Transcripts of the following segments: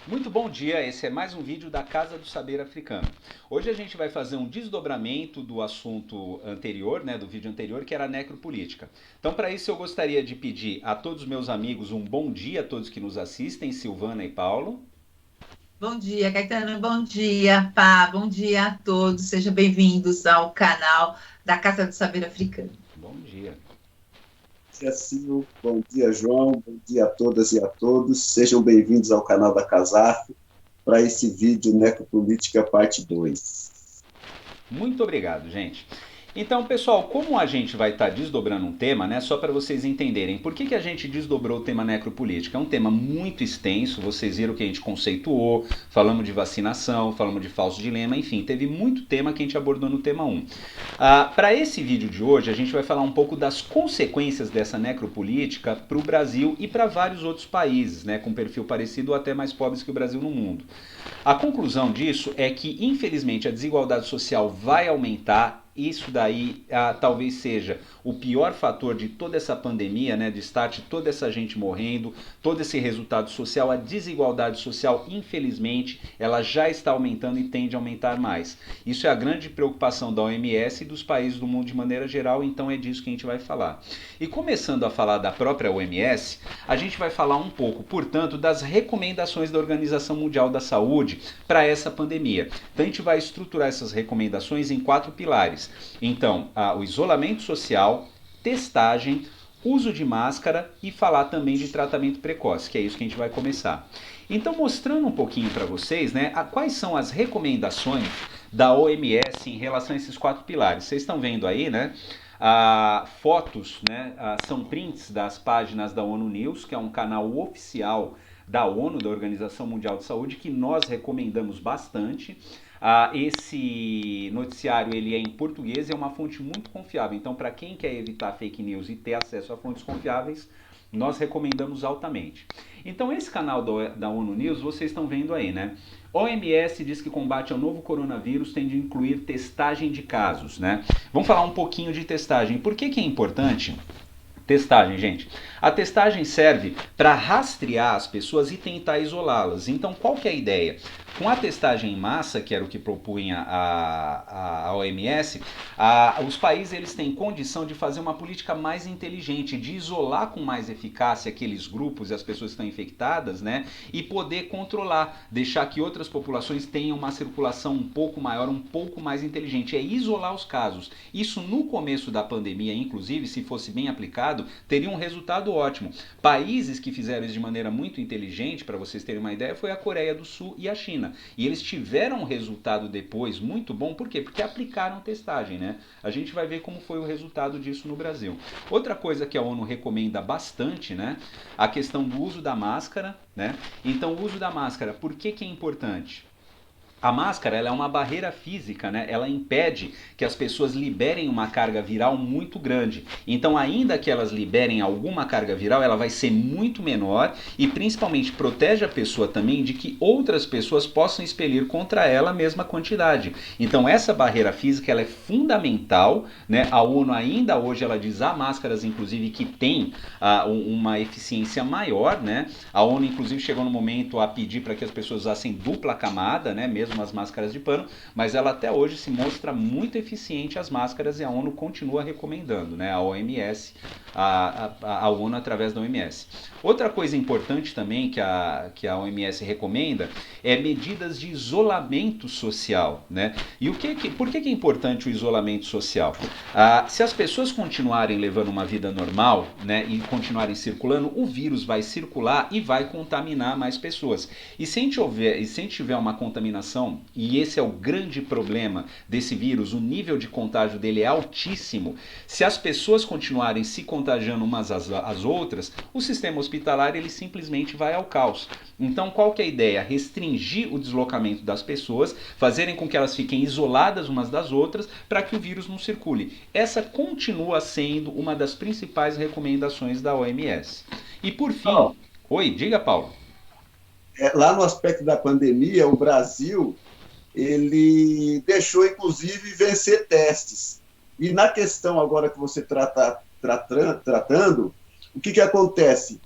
Muito bom dia, esse é mais um vídeo da Casa do Saber Africano. Hoje a gente vai fazer um desdobramento do assunto anterior, do vídeo anterior, que era a necropolítica. Então, para isso, eu gostaria de pedir a todos os meus amigos um bom dia, a todos que nos assistem, Silvana e Paulo. Bom dia, Caetano. Bom dia, Pá. Bom dia a todos. Sejam bem-vindos ao canal da Casa do Saber Africano. Bom dia. Dia, Sil. Bom dia, João. Bom dia a todas e a todos. Sejam bem-vindos ao canal da Casaf para esse vídeo Necropolítica Parte 2. Muito obrigado, gente. Então, pessoal, como a gente vai estar desdobrando um tema, só para vocês entenderem, por que a gente desdobrou o tema necropolítica? É um tema muito extenso, vocês viram que a gente conceituou, falamos de vacinação, falamos de falso dilema, enfim, teve muito tema que a gente abordou no tema 1. Para esse vídeo de hoje, a gente vai falar um pouco das consequências dessa necropolítica para o Brasil e para vários outros países, com perfil parecido ou até mais pobres que o Brasil no mundo. A conclusão disso é que, infelizmente, a desigualdade social vai aumentar. Isso daí talvez seja o pior fator de toda essa pandemia, de estar toda essa gente morrendo, todo esse resultado social. A desigualdade social, infelizmente, ela já está aumentando e tende a aumentar mais. Isso é a grande preocupação da OMS e dos países do mundo de maneira geral, então é disso que a gente vai falar. E começando a falar da própria OMS, a gente vai falar um pouco, portanto, das recomendações da Organização Mundial da Saúde para essa pandemia. Então a gente vai estruturar essas recomendações em 4 pilares. Então, o isolamento social, testagem, uso de máscara e falar também de tratamento precoce, que é isso que a gente vai começar. Então, mostrando um pouquinho para vocês, quais são as recomendações da OMS em relação a esses 4 pilares. Vocês estão vendo aí, fotos, são prints das páginas da ONU News, que é um canal oficial da ONU, da Organização Mundial de Saúde, que nós recomendamos bastante. Esse noticiário ele é em português e é uma fonte muito confiável. Então, para quem quer evitar fake news e ter acesso a fontes confiáveis, nós recomendamos altamente. Então, esse canal da ONU News, vocês estão vendo aí, OMS diz que combate ao novo coronavírus tem de incluir testagem de casos, Vamos falar um pouquinho de testagem. Por que é importante? Testagem, gente. A testagem serve para rastrear as pessoas e tentar isolá-las. Então, qual que é a ideia? Com a testagem em massa, que era o que propunha a OMS, os países eles têm condição de fazer uma política mais inteligente, de isolar com mais eficácia aqueles grupos e as pessoas que estão infectadas, e poder controlar, deixar que outras populações tenham uma circulação um pouco maior, um pouco mais inteligente. É isolar os casos. Isso no começo da pandemia, inclusive, se fosse bem aplicado, teria um resultado ótimo. Países que fizeram isso de maneira muito inteligente, para vocês terem uma ideia, foi a Coreia do Sul e a China. E eles tiveram um resultado depois muito bom, por quê? Porque aplicaram testagem, A gente vai ver como foi o resultado disso no Brasil. Outra coisa que a ONU recomenda bastante, a questão do uso da máscara, Então, o uso da máscara, por que é importante? A máscara ela é uma barreira física, Ela impede que as pessoas liberem uma carga viral muito grande. Então, ainda que elas liberem alguma carga viral, ela vai ser muito menor e principalmente protege a pessoa também de que outras pessoas possam expelir contra ela a mesma quantidade. Então, essa barreira física ela é fundamental, A ONU ainda hoje ela diz há máscaras, inclusive, que tem uma eficiência maior, A ONU, inclusive, chegou no momento a pedir para que as pessoas usassem dupla camada, mesmo as máscaras de pano, mas ela até hoje se mostra muito eficiente as máscaras e a ONU continua recomendando, a OMS, a ONU através da OMS. Outra coisa importante também que a OMS recomenda é medidas de isolamento social, E por que é importante o isolamento social? Se as pessoas continuarem levando uma vida normal, e continuarem circulando, o vírus vai circular e vai contaminar mais pessoas. E se a gente tiver uma contaminação, e esse é o grande problema desse vírus, o nível de contágio dele é altíssimo. Se as pessoas continuarem se contagiando umas às outras, o sistema hospitalar ele simplesmente vai ao caos. Então, qual que é a ideia? Restringir o deslocamento das pessoas, fazerem com que elas fiquem isoladas umas das outras, para que o vírus não circule. Essa continua sendo uma das principais recomendações da OMS. E por fim... Oi, diga, Paulo. Lá no aspecto da pandemia, o Brasil ele deixou, inclusive, vencer testes. E na questão agora que você tratando, o que acontece?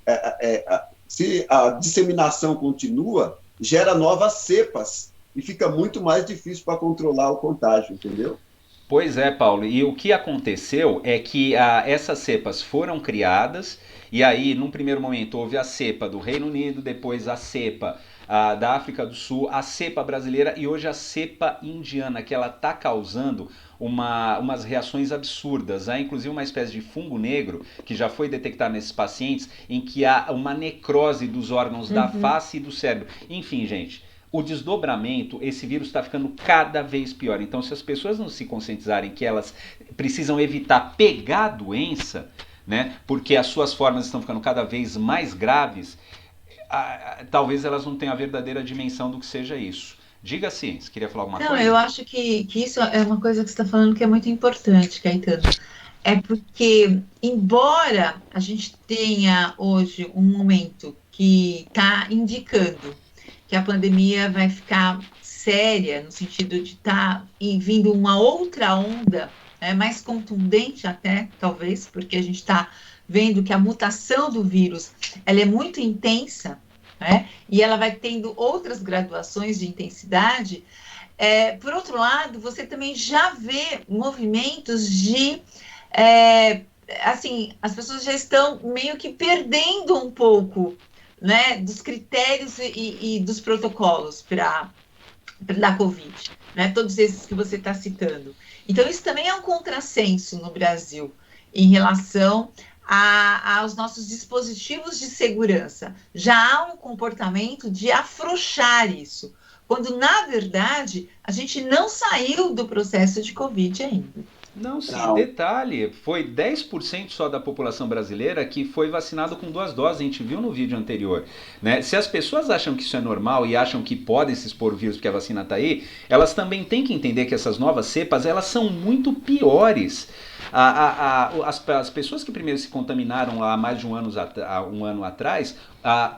Se a disseminação continua, gera novas cepas e fica muito mais difícil para controlar o contágio, entendeu? Pois é, Paulo, e o que aconteceu é que essas cepas foram criadas, e aí, num primeiro momento, houve a cepa do Reino Unido, depois a cepa da África do Sul, a cepa brasileira e hoje a cepa indiana, que ela está causando umas reações absurdas. Há inclusive uma espécie de fungo negro que já foi detectado nesses pacientes, em que há uma necrose dos órgãos da face e do cérebro. Enfim, gente, o desdobramento, esse vírus está ficando cada vez pior. Então, se as pessoas não se conscientizarem que elas precisam evitar pegar a doença, né, porque as suas formas estão ficando cada vez mais graves, talvez elas não tenham a verdadeira dimensão do que seja isso. Diga-se, você queria falar alguma Não, coisa? eu acho que isso é uma coisa que você está falando que é muito importante, Caetano. É porque, embora a gente tenha hoje um momento que está indicando que a pandemia vai ficar séria, no sentido de estar vindo uma outra onda, mais contundente até, talvez, porque a gente está vendo que a mutação do vírus ela é muito intensa, né? E ela vai tendo outras graduações de intensidade. Por outro lado, você também já vê movimentos de assim, as pessoas já estão meio que perdendo um pouco, né, dos critérios e dos protocolos para da Covid, né, todos esses que você está citando. Então, isso também é um contrassenso no Brasil em relação aos nossos dispositivos de segurança. Já há um comportamento de afrouxar isso, quando, na verdade, a gente não saiu do processo de Covid ainda. Não, sim, Não. detalhe, foi 10% só da população brasileira que foi vacinado com 2 doses, a gente viu no vídeo anterior, né? Se as pessoas acham que isso é normal e acham que podem se expor o vírus porque a vacina está aí, elas também têm que entender que essas novas cepas, elas são muito piores. As pessoas que primeiro se contaminaram há mais de um ano atrás,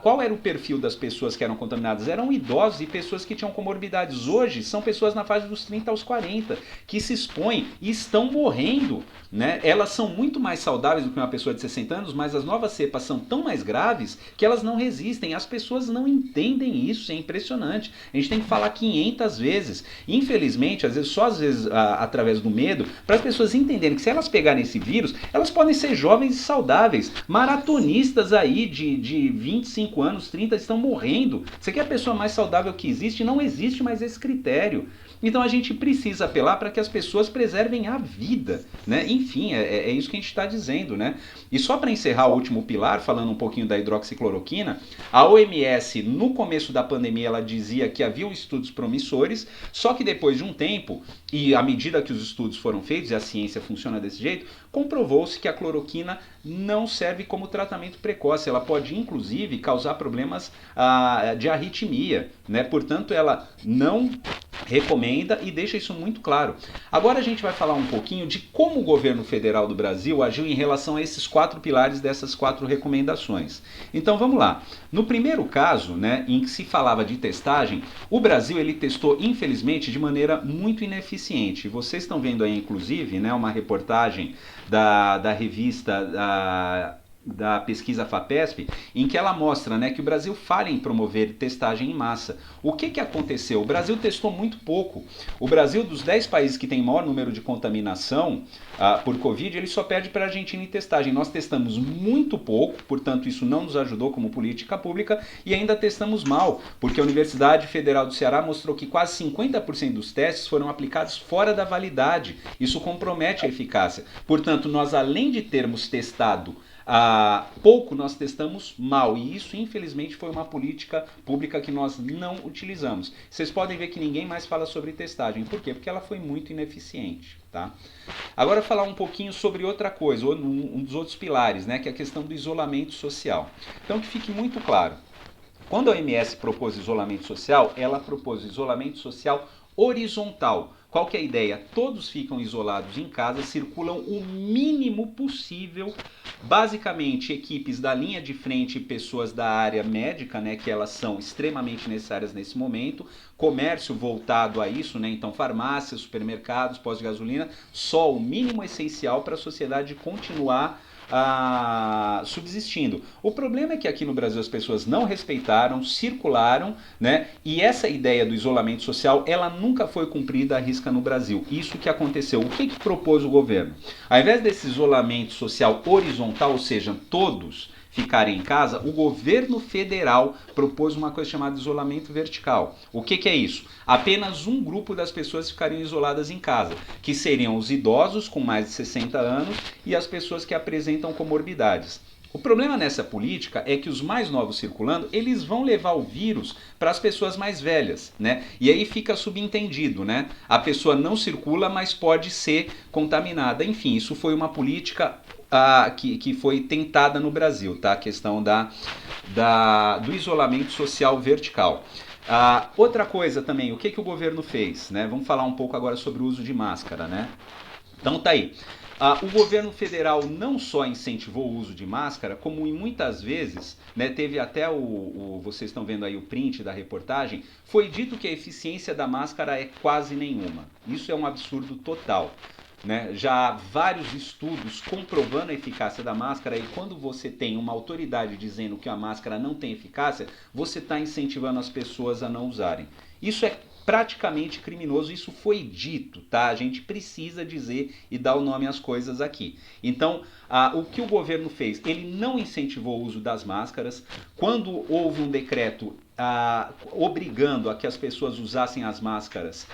qual era o perfil das pessoas que eram contaminadas? Eram idosos e pessoas que tinham comorbidades. Hoje são pessoas na faixa dos 30 aos 40 que se expõem e estão morrendo, né? Elas são muito mais saudáveis do que uma pessoa de 60 anos, mas as novas cepas são tão mais graves que elas não resistem. As pessoas não entendem isso, é impressionante. A gente tem que falar 500 vezes. Infelizmente, às vezes através do medo, para as pessoas entenderem que se elas pegarem esse vírus, elas podem ser jovens e saudáveis. Maratonistas aí de 25 anos, 30, estão morrendo. Você quer a pessoa mais saudável que existe? Não existe mais esse critério. Então a gente precisa apelar para que as pessoas preservem a vida, né? Enfim, é isso que a gente está dizendo, né? E só para encerrar o último pilar, falando um pouquinho da hidroxicloroquina, a OMS, no começo da pandemia, ela dizia que haviam estudos promissores, só que depois de um tempo, e à medida que os estudos foram feitos, e a ciência funciona desse jeito, comprovou-se que a cloroquina não serve como tratamento precoce. Ela pode, inclusive, causar problemas de arritmia, né? Portanto, ela não recomenda e deixa isso muito claro. Agora a gente vai falar um pouquinho de como o governo federal do Brasil agiu em relação a esses 4 pilares dessas 4 recomendações. Então vamos lá. No primeiro caso, né, em que se falava de testagem, o Brasil ele testou, infelizmente, de maneira muito ineficiente. Vocês estão vendo aí, inclusive, né, uma reportagem da revista da pesquisa FAPESP, em que ela mostra, né, que o Brasil falha em promover testagem em massa. O que aconteceu? O Brasil testou muito pouco. O Brasil, dos 10 países que tem maior número de contaminação por Covid, ele só perde para a Argentina em testagem. Nós testamos muito pouco, portanto isso não nos ajudou como política pública e ainda testamos mal, porque a Universidade Federal do Ceará mostrou que quase 50% dos testes foram aplicados fora da validade. Isso compromete a eficácia. Portanto, nós além de termos testado pouco, nós testamos mal, e isso infelizmente foi uma política pública que nós não utilizamos. Vocês podem ver que ninguém mais fala sobre testagem. Por quê? Porque ela foi muito ineficiente, tá? Agora falar um pouquinho sobre outra coisa, um dos outros pilares, né, que é a questão do isolamento social. Então que fique muito claro, quando a OMS propôs isolamento social, ela propôs isolamento social horizontal. Qual que é a ideia? Todos ficam isolados em casa, circulam o mínimo possível, basicamente equipes da linha de frente e pessoas da área médica, né, que elas são extremamente necessárias nesse momento, comércio voltado a isso, né, então farmácias, supermercados, postos de gasolina, só o mínimo essencial para a sociedade continuar subsistindo. O problema é que aqui no Brasil as pessoas não respeitaram, circularam, né? E essa ideia do isolamento social, ela nunca foi cumprida à risca no Brasil. Isso que aconteceu. O que propôs o governo? Ao invés desse isolamento social horizontal, ou seja, todos ficarem em casa, o governo federal propôs uma coisa chamada isolamento vertical. O que é isso? Apenas um grupo das pessoas ficariam isoladas em casa, que seriam os idosos com mais de 60 anos e as pessoas que apresentam comorbidades. O problema nessa política é que os mais novos circulando, eles vão levar o vírus para as pessoas mais velhas, né? E aí fica subentendido, né? A pessoa não circula, mas pode ser contaminada. Enfim, isso foi uma política que foi tentada no Brasil, tá? A questão do isolamento social vertical. Outra coisa também, o que o governo fez, né? Vamos falar um pouco agora sobre o uso de máscara, né? Então tá aí. O governo federal não só incentivou o uso de máscara, como muitas vezes, né, teve até vocês estão vendo aí o print da reportagem, foi dito que a eficiência da máscara é quase nenhuma. Isso é um absurdo total. Né? Já há vários estudos comprovando a eficácia da máscara, e quando você tem uma autoridade dizendo que a máscara não tem eficácia, você está incentivando as pessoas a não usarem. Isso é praticamente criminoso, isso foi dito, tá? A gente precisa dizer e dar o nome às coisas aqui. Então, o que o governo fez? Ele não incentivou o uso das máscaras. Quando houve um decreto obrigando a que as pessoas usassem as máscaras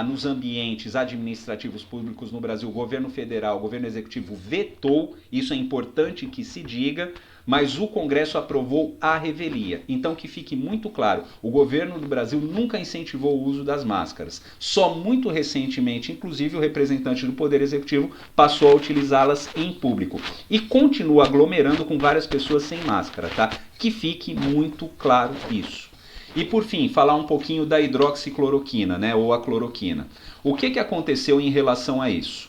nos ambientes administrativos públicos no Brasil, o governo federal, o governo executivo vetou, isso é importante que se diga, mas o Congresso aprovou à revelia. Então que fique muito claro, o governo do Brasil nunca incentivou o uso das máscaras. Só muito recentemente, inclusive o representante do Poder Executivo passou a utilizá-las em público. E continua aglomerando com várias pessoas sem máscara, tá? Que fique muito claro isso. E por fim, falar um pouquinho da hidroxicloroquina, né, ou a cloroquina. O que aconteceu em relação a isso?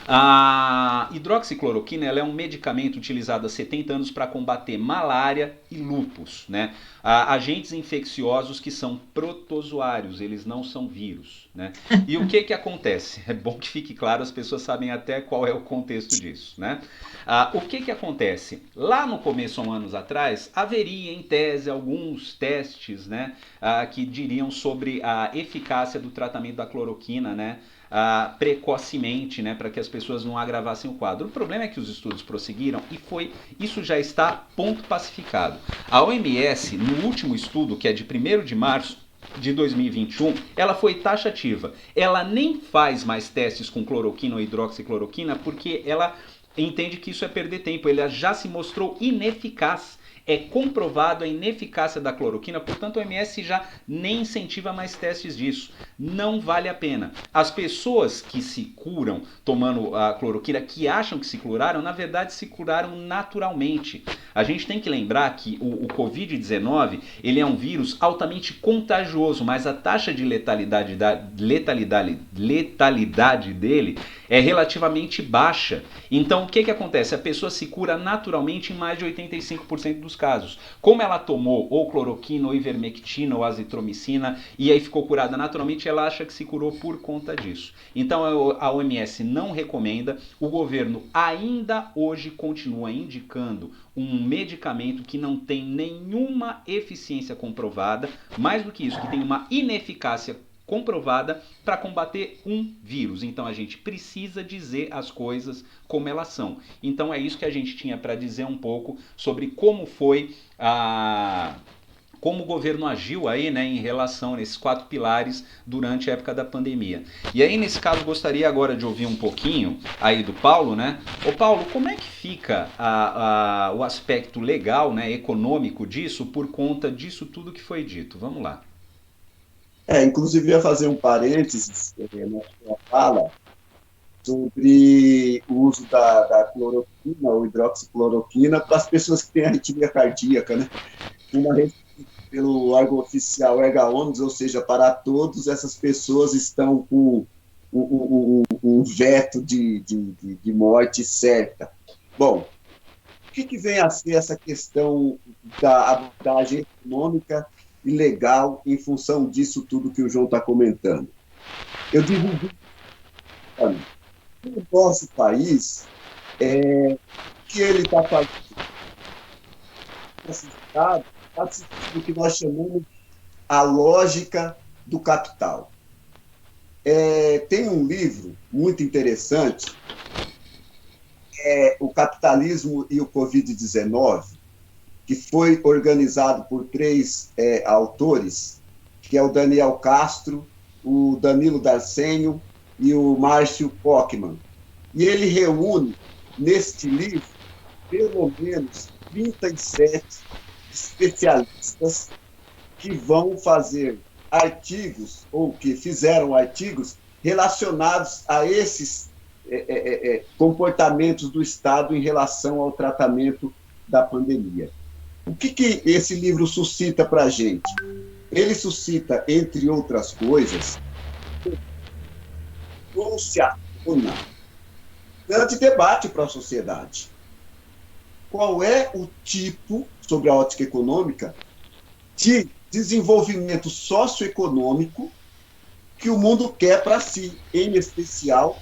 A hidroxicloroquina ela é um medicamento utilizado há 70 anos para combater malária e lúpus, né? Agentes infecciosos que são protozoários, eles não são vírus, né? E o que acontece? É bom que fique claro, as pessoas sabem até qual é o contexto disso, né? O que acontece? Lá no começo, há anos atrás, haveria em tese alguns testes, né, que diriam sobre a eficácia do tratamento da cloroquina, né, precocemente, né, para que as pessoas não agravassem o quadro. O problema é que os estudos prosseguiram e isso já está ponto pacificado. A OMS, no último estudo, que é de 1º de março de 2021, ela foi taxativa. Ela nem faz mais testes com cloroquina ou hidroxicloroquina porque ela entende que isso é perder tempo. Ele já se mostrou ineficaz. É comprovado a ineficácia da cloroquina, portanto a OMS já nem incentiva mais testes disso. Não vale a pena. As pessoas que se curam tomando a cloroquina, que acham que se curaram, na verdade se curaram naturalmente. A gente tem que lembrar que o Covid-19 ele é um vírus altamente contagioso, mas a taxa de letalidade dele é relativamente baixa. Então o que acontece? A pessoa se cura naturalmente em mais de 85% dos casos. Como ela tomou ou cloroquina, ou ivermectina, ou azitromicina, e aí ficou curada naturalmente, ela acha que se curou por conta disso. Então a OMS não recomenda, o governo ainda hoje continua indicando um medicamento que não tem nenhuma eficiência comprovada, mais do que isso, que tem uma ineficácia comprovada para combater um vírus. Então a gente precisa dizer as coisas como elas são. Então é isso que a gente tinha para dizer um pouco sobre como foi como o governo agiu aí, né, em relação a esses 4 pilares durante a época da pandemia. E aí, nesse caso, gostaria agora de ouvir um pouquinho aí do Paulo, né? Ô Paulo, como é que fica o aspecto legal, né, econômico disso por conta disso tudo que foi dito? Vamos lá. Inclusive, eu ia fazer um parênteses na sua fala sobre o uso da cloroquina ou hidroxicloroquina para as pessoas que têm arritmia cardíaca, né? Pelo órgão oficial Erga-Omnes, ou seja, para todos, essas pessoas estão com um veto de morte certa. Bom, o que vem a ser essa questão da agência econômica e legal em função disso tudo que o João está comentando? Eu digo, no nosso país, que ele está fazendo? Esse Estado está seguindo o que nós chamamos a lógica do capital. Tem um livro muito interessante, O Capitalismo e o Covid-19, que foi organizado por 3 autores, que é o Daniel Castro, o Danilo Darcênio e o Márcio Pockmann. E ele reúne, neste livro, pelo menos 37 especialistas que vão fazer artigos, ou que fizeram artigos, relacionados a esses comportamentos do Estado em relação ao tratamento da pandemia. O que esse livro suscita para a gente? Ele suscita, entre outras coisas, trouxe à tona grande debate para a sociedade. Qual é o tipo, sobre a ótica econômica, de desenvolvimento socioeconômico que o mundo quer para si, em especial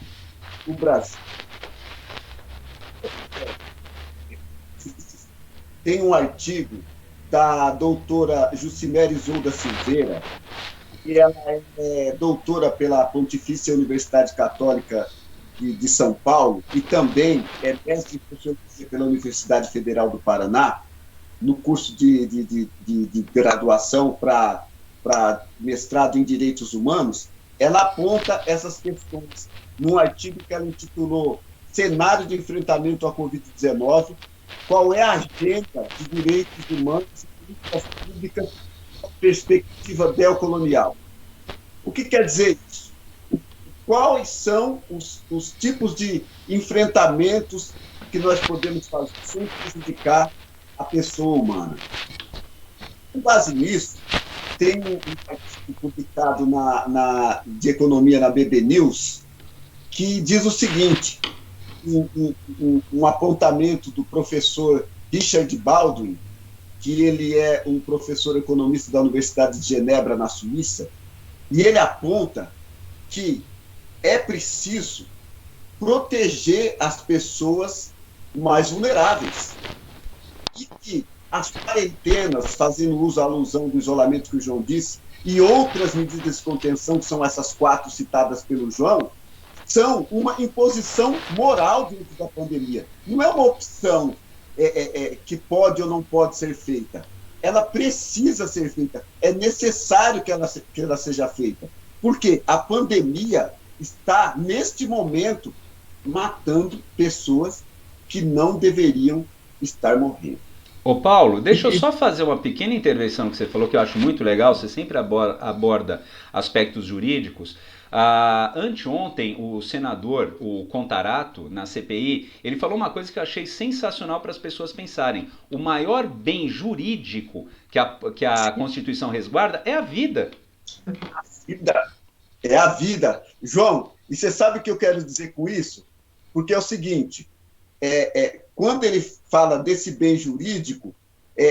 o Brasil? Tem um artigo da doutora Jucimere Isolda Silveira, que ela é doutora pela Pontifícia Universidade Católica de São Paulo e também é mestre em Sociologia pela Universidade Federal do Paraná, no curso de graduação para mestrado em Direitos Humanos. Ela aponta essas questões num artigo que ela intitulou Cenário de Enfrentamento à Covid-19, qual é a agenda de direitos humanos e políticas públicas com perspectiva neocolonial. O que quer dizer isso? Quais são os tipos de enfrentamentos que nós podemos fazer sem prejudicar a pessoa humana? Com base nisso, tem um artigo publicado de economia na BB News que diz o seguinte, um apontamento do professor Richard Baldwin, que ele é um professor economista da Universidade de Genebra, na Suíça, e ele aponta que é preciso proteger as pessoas mais vulneráveis. E que as quarentenas, fazendo uso à alusão do isolamento que o João disse, e outras medidas de contenção, que são essas 4 citadas pelo João, são uma imposição moral dentro da pandemia. Não é uma opção que pode ou não pode ser feita. Ela precisa ser feita. É necessário que ela seja feita. Porque a pandemia está, neste momento, matando pessoas que não deveriam estar morrendo. Ô Paulo, deixa eu só fazer uma pequena intervenção que você falou, que eu acho muito legal. Você sempre aborda aspectos jurídicos. Anteontem, o senador, o Contarato, na CPI, ele falou uma coisa que eu achei sensacional para as pessoas pensarem. O maior bem jurídico que a Constituição resguarda é a vida. A vida. É a vida. João, e você sabe o que eu quero dizer com isso? Porque é o seguinte, quando ele fala desse bem jurídico,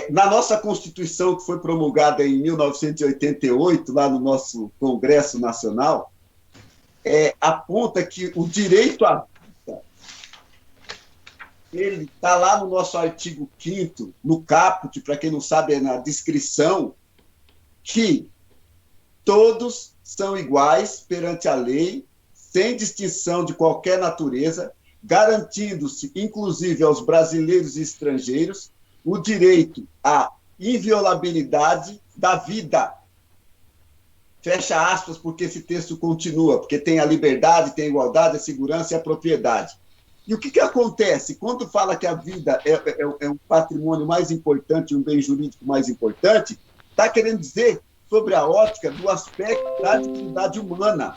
na nossa Constituição, que foi promulgada em 1988, lá no nosso Congresso Nacional, aponta que o direito à vida, ele está lá no nosso artigo 5º, no caput, para quem não sabe, é na descrição, que todos são iguais perante a lei, sem distinção de qualquer natureza, garantindo-se, inclusive aos brasileiros e estrangeiros, o direito à inviolabilidade da vida. Fecha aspas, porque esse texto continua, porque tem a liberdade, tem a igualdade, a segurança e a propriedade. E o que acontece? Quando fala que a vida é um patrimônio mais importante, um bem jurídico mais importante, está querendo dizer sobre a ótica do aspecto da dignidade humana.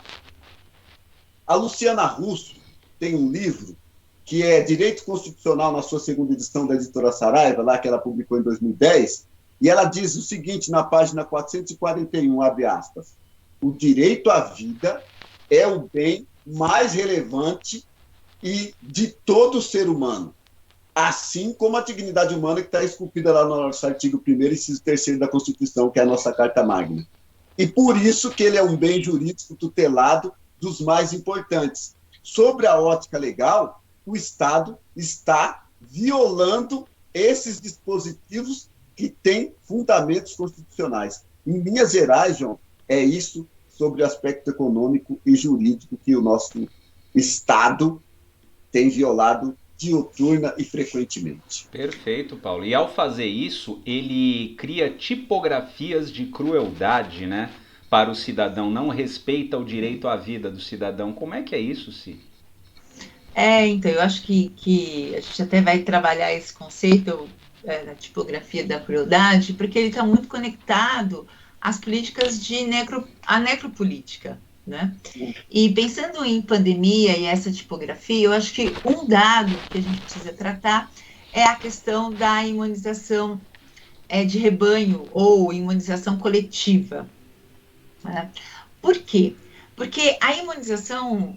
A Luciana Russo tem um livro que é Direito Constitucional, na sua 2ª edição da editora Saraiva, lá que ela publicou em 2010, e ela diz o seguinte, na página 441, abre aspas, o direito à vida é o bem mais relevante e de todo ser humano, assim como a dignidade humana que está esculpida lá no nosso artigo 1º, inciso 3º da Constituição, que é a nossa Carta Magna. E por isso que ele é um bem jurídico tutelado dos mais importantes. Sobre a ótica legal, o Estado está violando esses dispositivos que têm fundamentos constitucionais. Em linhas gerais, João, é isso sobre o aspecto econômico e jurídico que o nosso Estado tem violado diuturna e frequentemente. Perfeito, Paulo. E ao fazer isso, ele cria tipografias de crueldade, né, para o cidadão, não respeita o direito à vida do cidadão. Como é que é isso, Si? Então, eu acho que a gente até vai trabalhar esse conceito da tipografia da crueldade, porque ele está muito conectado às políticas à necropolítica, né? E pensando em pandemia e essa tipografia, eu acho que um dado que a gente precisa tratar é a questão da imunização de rebanho ou imunização coletiva, né? Por quê? Porque a imunização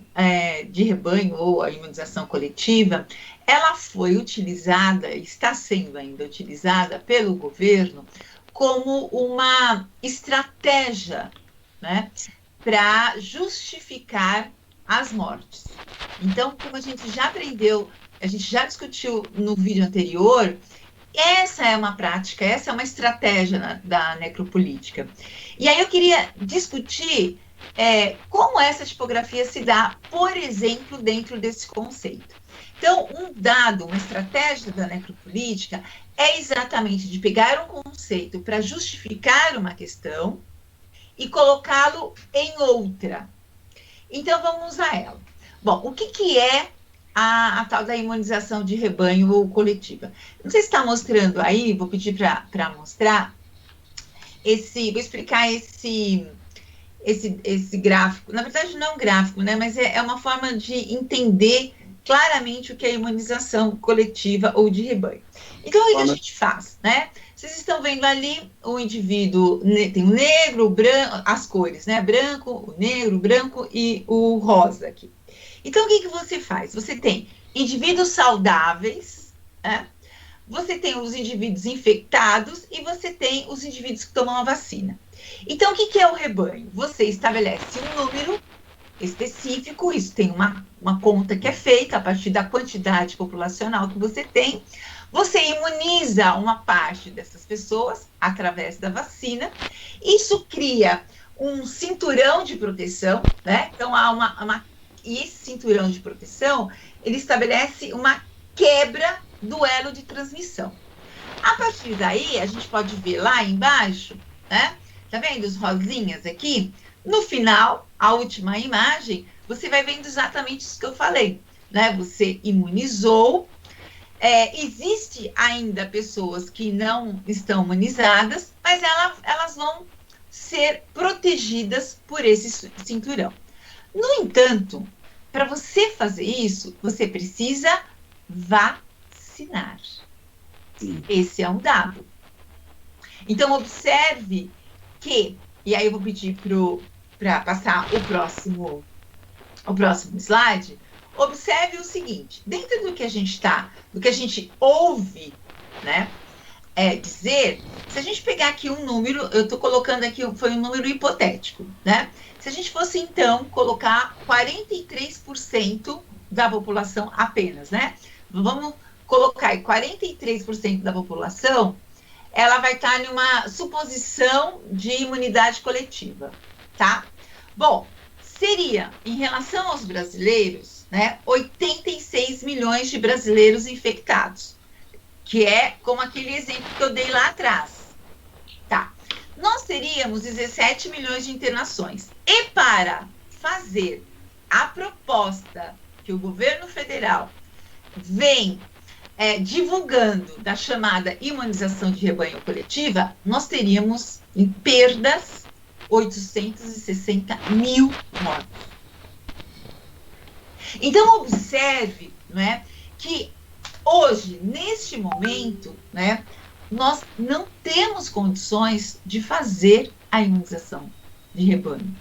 de rebanho ou a imunização coletiva, ela foi utilizada, está sendo ainda utilizada pelo governo como uma estratégia, né, para justificar as mortes. Então, como a gente já aprendeu, a gente já discutiu no vídeo anterior, essa é uma prática, essa é uma estratégia da necropolítica. E aí eu queria discutir como essa tipografia se dá, por exemplo, dentro desse conceito. Então, um dado, uma estratégia da necropolítica é exatamente de pegar um conceito para justificar uma questão e colocá-lo em outra. Então, vamos a ela. Bom, o que é a tal da imunização de rebanho ou coletiva? Não sei se está mostrando aí, vou pedir para mostrar vou explicar esse gráfico. Na verdade, não é um gráfico, né? Mas é uma forma de entender claramente o que é imunização coletiva ou de rebanho. Então, o que a gente faz, né? Vocês estão vendo ali o indivíduo, tem o negro, o branco, as cores, né? Branco, o negro, o branco e o rosa aqui. Então, o que você faz? Você tem indivíduos saudáveis, né? Você tem os indivíduos infectados e você tem os indivíduos que tomam a vacina. Então, o que é o rebanho? Você estabelece um número específico, isso tem uma conta que é feita a partir da quantidade populacional que você tem. Você imuniza uma parte dessas pessoas através da vacina. Isso cria um cinturão de proteção, né? Então, e esse cinturão de proteção, ele estabelece uma quebra do elo de transmissão. A partir daí, a gente pode ver lá embaixo, né? Tá vendo os rosinhas aqui? No final, a última imagem, você vai vendo exatamente isso que eu falei, né? Você imunizou. Existe ainda pessoas que não estão imunizadas, mas elas vão ser protegidas por esse cinturão. No entanto, para você fazer isso, você precisa vacinar. Esse é um dado. Então, observe que, e aí eu vou pedir para passar o próximo slide, observe o seguinte, dentro do que a gente ouve, né, dizer, se a gente pegar aqui um número, eu estou colocando aqui, foi um número hipotético, né? Se a gente fosse, então, colocar 43% da população apenas, né? Vamos colocar aí 43% da população, ela vai estar em uma suposição de imunidade coletiva, tá? Bom, seria, em relação aos brasileiros, né, 86 milhões de brasileiros infectados, que é como aquele exemplo que eu dei lá atrás, tá? Nós teríamos 17 milhões de internações. E para fazer a proposta que o governo federal vem divulgando da chamada imunização de rebanho coletiva, nós teríamos em perdas 860 mil mortos. Então, observe, né, que hoje, neste momento, né, nós não temos condições de fazer a imunização de rebanho.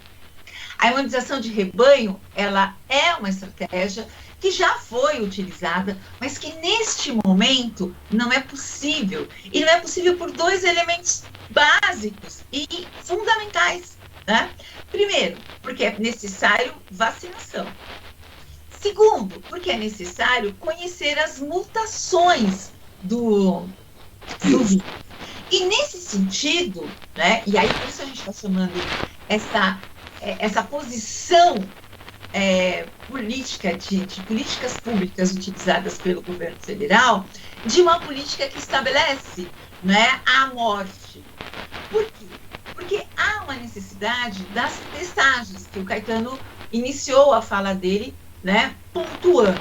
A imunização de rebanho, ela é uma estratégia que já foi utilizada, mas que neste momento não é possível. E não é possível por dois elementos básicos e fundamentais, né? Primeiro, porque é necessário vacinação. Segundo, porque é necessário conhecer as mutações do vírus. E nesse sentido, né, e aí por isso a gente está chamando essa posição política, de políticas públicas utilizadas pelo governo federal, de uma política que estabelece, né, a morte. Por quê? Porque há uma necessidade das testagens, que o Caetano iniciou a fala dele, né, pontuando.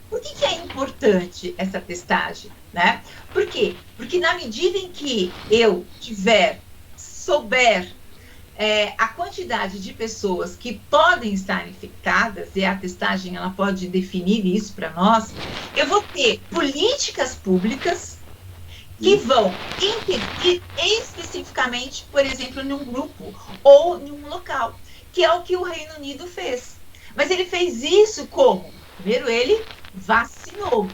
Por que é importante essa testagem? Né? Por quê? Porque na medida em que eu souber a quantidade de pessoas que podem estar infectadas, e a testagem ela pode definir isso para nós, eu vou ter políticas públicas que vão intervir especificamente, por exemplo, num grupo ou num local, que é o que o Reino Unido fez. Mas ele fez isso como? Primeiro, ele vacinou.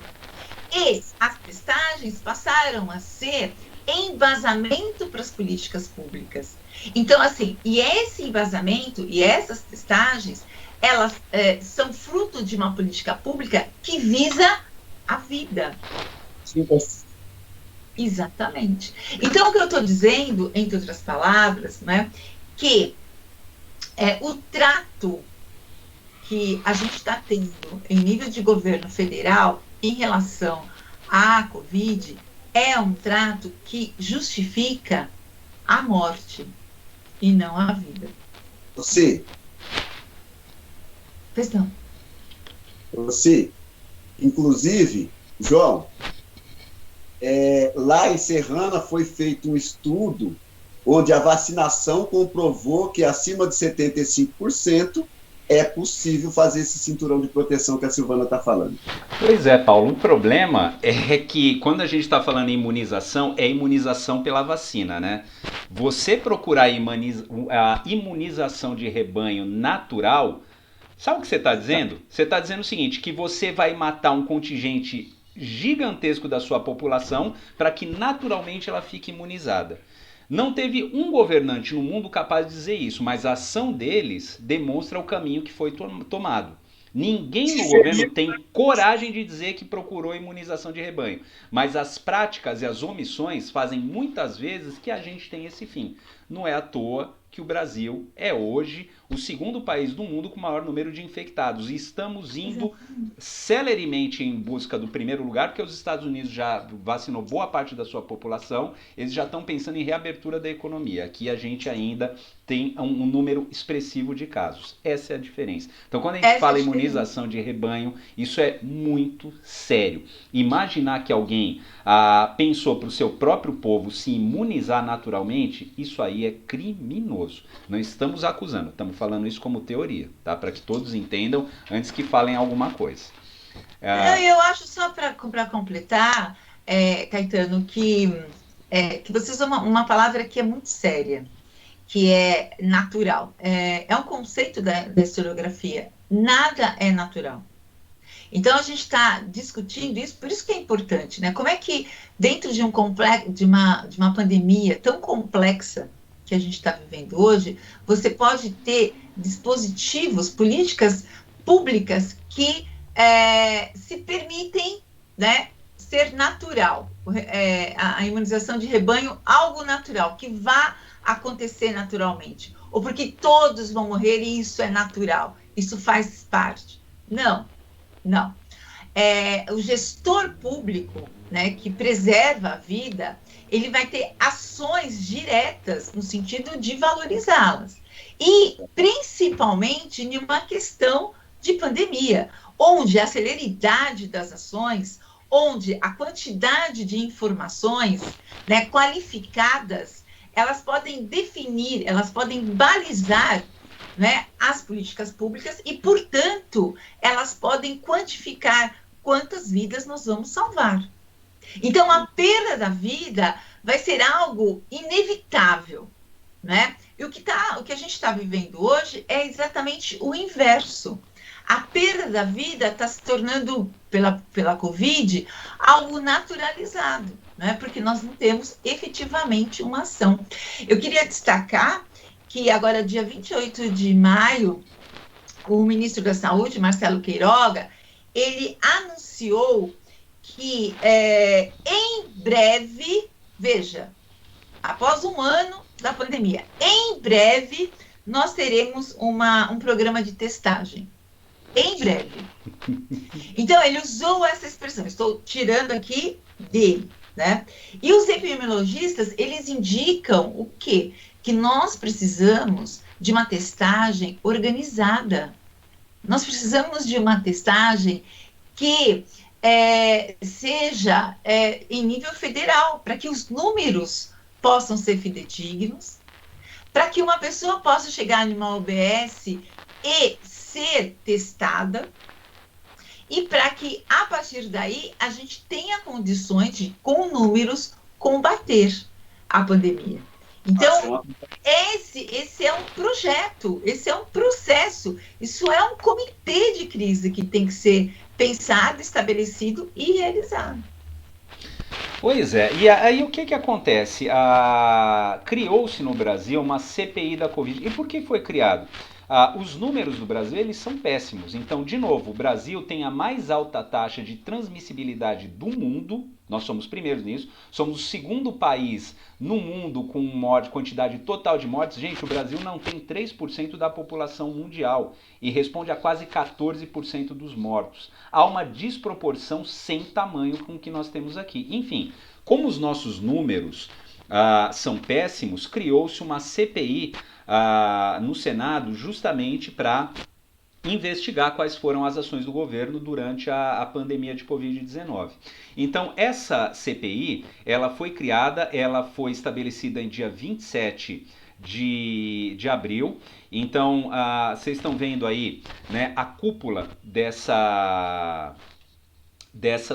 E as testagens passaram a ser embasamento para as políticas públicas. Então, assim, e esse embasamento e essas testagens, elas são fruto de uma política pública que visa a vida. Sim. Exatamente. Então, o que eu estou dizendo, entre outras palavras, né, que o trato que a gente está tendo em nível de governo federal em relação à Covid é um trato que justifica a morte e não a vida. Você, inclusive, João, lá em Serrana foi feito um estudo onde a vacinação comprovou que acima de 75% é possível fazer esse cinturão de proteção que a Silvana está falando. Pois é, Paulo, o problema é que quando a gente está falando em imunização, é imunização pela vacina, né? Você procurar a imunização de rebanho natural, sabe o que você está dizendo? Você está dizendo o seguinte, que você vai matar um contingente gigantesco da sua população para que naturalmente ela fique imunizada. Não teve um governante no mundo capaz de dizer isso, mas a ação deles demonstra o caminho que foi tomado. Ninguém no governo tem coragem de dizer que procurou imunização de rebanho, mas as práticas e as omissões fazem muitas vezes que a gente tenha esse fim. Não é à toa que o Brasil é hoje o segundo país do mundo com o maior número de infectados. E estamos indo celeremente em busca do primeiro lugar, porque os Estados Unidos já vacinou boa parte da sua população, eles já estão pensando em reabertura da economia. Aqui a gente ainda tem um número expressivo de casos. Essa é a diferença. Então, quando a gente fala em imunização de rebanho, isso é muito sério. Imaginar que alguém pensou para o seu próprio povo se imunizar naturalmente, isso aí é criminoso. Não estamos acusando, estamos falando isso como teoria, tá? Para que todos entendam antes que falem alguma coisa. Eu acho, só para completar, Caetano, que você usa uma palavra que é muito séria, que é natural. É um conceito da historiografia. Nada é natural. Então, a gente está discutindo isso, por isso que é importante, né? Como é que, dentro de uma pandemia tão complexa que a gente está vivendo hoje, você pode ter dispositivos, políticas públicas que se permitem, né, ser natural. A imunização de rebanho, algo natural, que vá acontecer naturalmente. Ou porque todos vão morrer e isso é natural, isso faz parte. Não. O gestor público, né, que preserva a vida, ele vai ter ações diretas no sentido de valorizá-las. E, principalmente, em uma questão de pandemia, onde a celeridade das ações, onde a quantidade de informações, né, qualificadas, elas podem definir, elas podem balizar, né, as políticas públicas e, portanto, elas podem quantificar quantas vidas nós vamos salvar. Então, a perda da vida vai ser algo inevitável, né? E o que a gente está vivendo hoje é exatamente o inverso. A perda da vida está se tornando, pela Covid, algo naturalizado, né? Porque nós não temos efetivamente uma ação. Eu queria destacar que agora, dia 28 de maio, o ministro da Saúde, Marcelo Queiroga, ele anunciou que em breve, veja, após um ano da pandemia, em breve nós teremos um programa de testagem. Em breve. Então, ele usou essa expressão, estou tirando aqui dele, né? E os epidemiologistas, eles indicam o quê? Que nós precisamos de uma testagem organizada. Nós precisamos de uma testagem que seja em nível federal, para que os números possam ser fidedignos, para que uma pessoa possa chegar numa OBS e ser testada, e para que, a partir daí, a gente tenha condições de, com números, combater a pandemia. Então, esse é um projeto, esse é um processo, isso é um comitê de crise que tem que ser pensado, estabelecido e realizado. Pois é, e aí o que acontece? Criou-se no Brasil uma CPI da Covid. E por que foi criado? Os números do Brasil, eles são péssimos. Então, de novo, o Brasil tem a mais alta taxa de transmissibilidade do mundo. Nós somos primeiros nisso. Somos o segundo país no mundo com quantidade total de mortes. Gente, o Brasil não tem 3% da população mundial e responde a quase 14% dos mortos. Há uma desproporção sem tamanho com o que nós temos aqui. Enfim, como os nossos números são péssimos, criou-se uma CPI no Senado justamente para investigar quais foram as ações do governo durante a pandemia de Covid-19. Então, essa CPI, ela foi criada, ela foi estabelecida em dia 27 de abril. Então, vocês estão vendo aí, né, a cúpula dessa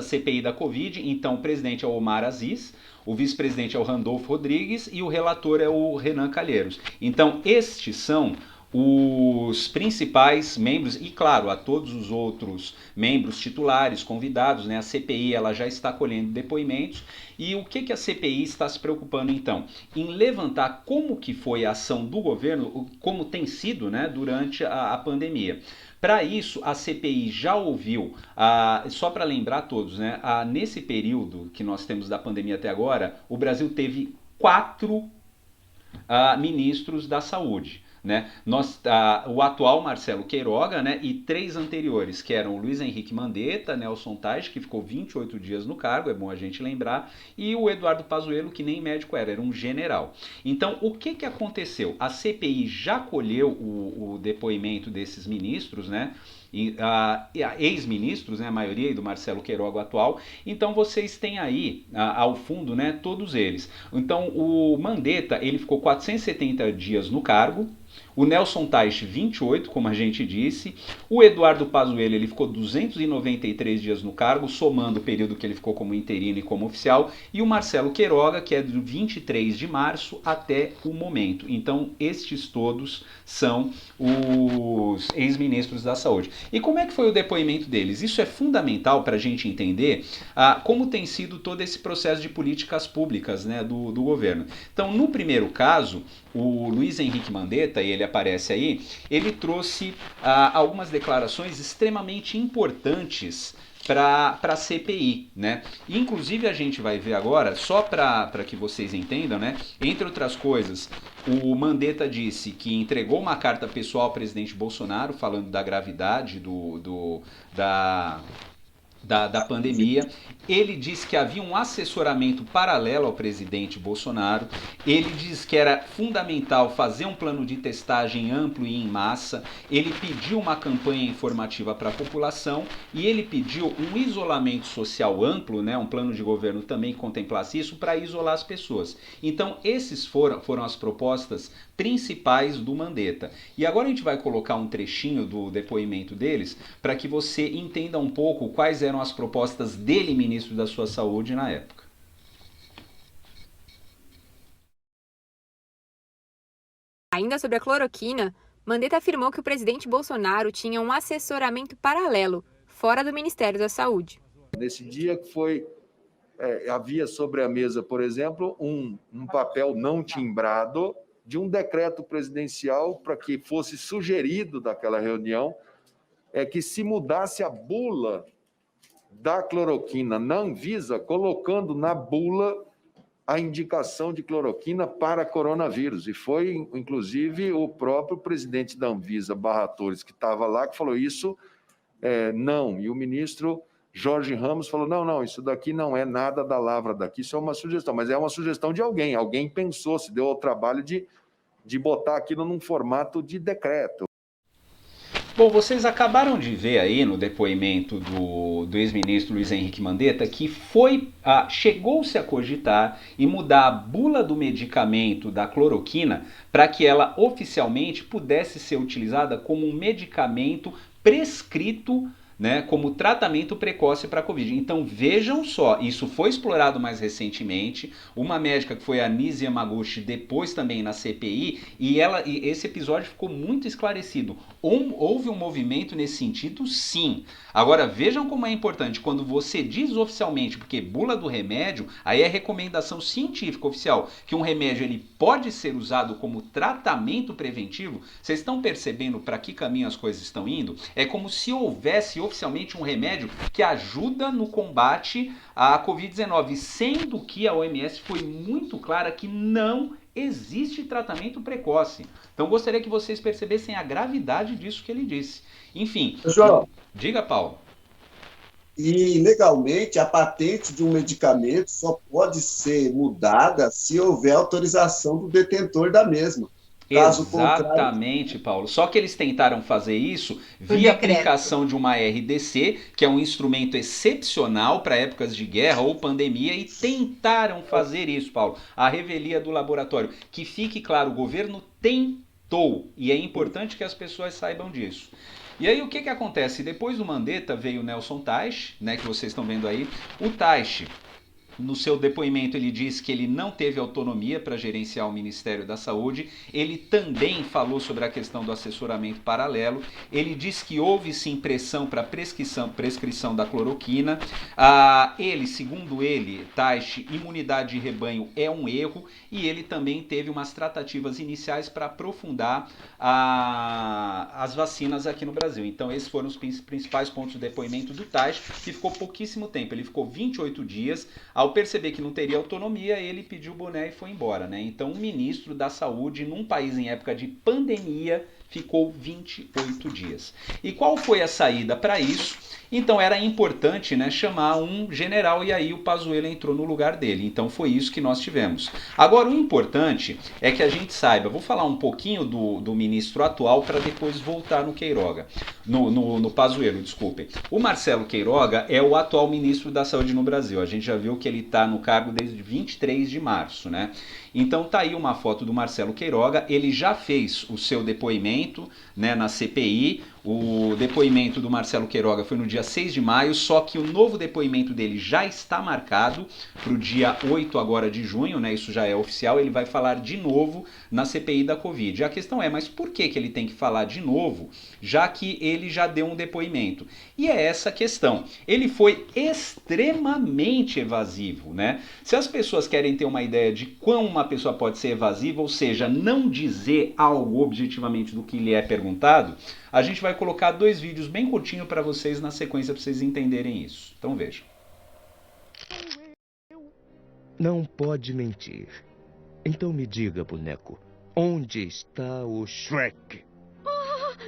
CPI da Covid. Então, o presidente é o Omar Aziz, o vice-presidente é o Randolfo Rodrigues e o relator é o Renan Calheiros. Então, estes são os principais membros e, claro, a todos os outros membros titulares, convidados, né? A CPI ela já está colhendo depoimentos. E o que a CPI está se preocupando, então? Em levantar como que foi a ação do governo, como tem sido, né, durante a pandemia. Para isso, a CPI já ouviu, só para lembrar a todos, né, nesse período que nós temos da pandemia até agora, o Brasil teve 4 ministros da saúde. Né? O atual Marcelo Queiroga, né, e 3 anteriores, que eram o Luiz Henrique Mandetta, Nelson Tais, que ficou 28 dias no cargo, é bom a gente lembrar, e o Eduardo Pazuello, que nem médico era um general. Então, o que aconteceu? A CPI já colheu o depoimento desses ministros, né? Ex-ministros, né, a maioria, e do Marcelo Queiroga atual. Então vocês têm aí ao fundo, né, todos eles. Então o Mandetta, ele ficou 470 dias no cargo. O Nelson Teich, 28, como a gente disse. O Eduardo Pazuello, ele ficou 293 dias no cargo, somando o período que ele ficou como interino e como oficial. E o Marcelo Queiroga, que é do 23 de março até o momento. Então, estes todos são os ex-ministros da saúde. E como é que foi o depoimento deles? Isso é fundamental para a gente entender como tem sido todo esse processo de políticas públicas, né, do governo. Então, no primeiro caso, o Luiz Henrique Mandetta, e ele aparece aí, ele trouxe algumas declarações extremamente importantes para a CPI, né? Inclusive a gente vai ver agora, só para que vocês entendam, né? Entre outras coisas, o Mandetta disse que entregou uma carta pessoal ao presidente Bolsonaro falando da gravidade da pandemia. Ele disse que havia um assessoramento paralelo ao presidente Bolsonaro. Ele diz que era fundamental fazer um plano de testagem amplo e em massa. Ele pediu uma campanha informativa para a população e ele pediu um isolamento social amplo, né, um plano de governo também que contemplasse isso para isolar as pessoas. Então, esses foram as propostas principais do Mandetta. E agora a gente vai colocar um trechinho do depoimento deles para que você entenda um pouco quais eram as propostas dele, ministro da sua saúde, na época. Ainda sobre a cloroquina, Mandetta afirmou que o presidente Bolsonaro tinha um assessoramento paralelo, fora do Ministério da Saúde. Nesse dia que havia sobre a mesa, por exemplo, um papel não timbrado de um decreto presidencial para que fosse sugerido daquela reunião que se mudasse a bula da cloroquina na Anvisa, colocando na bula a indicação de cloroquina para coronavírus. E foi, inclusive, o próprio presidente da Anvisa, Barra Torres, que estava lá, que falou isso, não. E o ministro Jorge Ramos falou, não, isso daqui não é nada da lavra daqui, isso é uma sugestão. Mas é uma sugestão de alguém. Alguém pensou, se deu ao trabalho de botar aquilo num formato de decreto. Bom, vocês acabaram de ver aí no depoimento do ex-ministro Luiz Henrique Mandetta que chegou-se a cogitar em mudar a bula do medicamento da cloroquina para que ela oficialmente pudesse ser utilizada como um medicamento prescrito, né, como tratamento precoce para a Covid. Então vejam só, isso foi explorado mais recentemente, uma médica que foi a Nise Yamaguchi, depois também na CPI, e esse episódio ficou muito esclarecido. Houve um movimento nesse sentido, sim. Agora vejam como é importante, quando você diz oficialmente, porque bula do remédio, aí é recomendação científica oficial, que um remédio ele pode ser usado como tratamento preventivo, vocês estão percebendo para que caminho as coisas estão indo? É como se houvesse oficialmente um remédio que ajuda no combate à Covid-19, sendo que a OMS foi muito clara que não existe tratamento precoce. Então gostaria que vocês percebessem a gravidade disso que ele disse. Enfim, João, diga, Paulo. E legalmente a patente de um medicamento só pode ser mudada se houver autorização do detentor da mesma. Caso Exatamente, Paulo. Só que eles tentaram fazer isso via aplicação de uma RDC, que é um instrumento excepcional para épocas de guerra ou pandemia, e tentaram fazer isso, Paulo. A revelia do laboratório. Que fique claro, o governo tentou, e é importante que as pessoas saibam disso. E aí o que acontece? Depois do Mandetta veio o Nelson Teich, né, que vocês estão vendo aí. O Teich, no seu depoimento, ele diz que ele não teve autonomia para gerenciar o Ministério da Saúde. Ele também falou sobre a questão do assessoramento paralelo. Ele diz que houve sim pressão para prescrição da cloroquina. Ele, segundo ele, Teich, imunidade de rebanho é um erro. E ele também teve umas tratativas iniciais para aprofundar as vacinas aqui no Brasil. Então esses foram os principais pontos do depoimento do Teich, que ficou pouquíssimo tempo. Ele ficou 28 dias. Ao perceber que não teria autonomia, ele pediu o boné e foi embora, né? Então, o ministro da Saúde, num país em época de pandemia, ficou 28 dias. E qual foi a saída para isso? Então, era importante, né, chamar um general, e aí o Pazuello entrou no lugar dele. Então, foi isso que nós tivemos. Agora, o importante é que a gente saiba, vou falar um pouquinho do ministro atual para depois voltar no Queiroga, no Pazuello, desculpem. O Marcelo Queiroga é o atual ministro da Saúde no Brasil. A gente já viu que ele está no cargo desde 23 de março, né? Então tá aí uma foto do Marcelo Queiroga, ele já fez o seu depoimento, né, na CPI. O depoimento do Marcelo Queiroga foi no dia 6 de maio, só que o novo depoimento dele já está marcado para o dia 8 agora de junho, né? Isso já é oficial, ele vai falar de novo na CPI da Covid. A questão é, mas por que ele tem que falar de novo, já que ele já deu um depoimento? E é essa a questão. Ele foi extremamente evasivo, né? Se as pessoas querem ter uma ideia de quão uma pessoa pode ser evasiva, ou seja, não dizer algo objetivamente do que lhe é perguntado, a gente vai colocar 2 vídeos bem curtinhos para vocês na sequência para vocês entenderem isso. Então vejam. Não pode mentir. Então me diga, boneco, onde está o Shrek? Olha,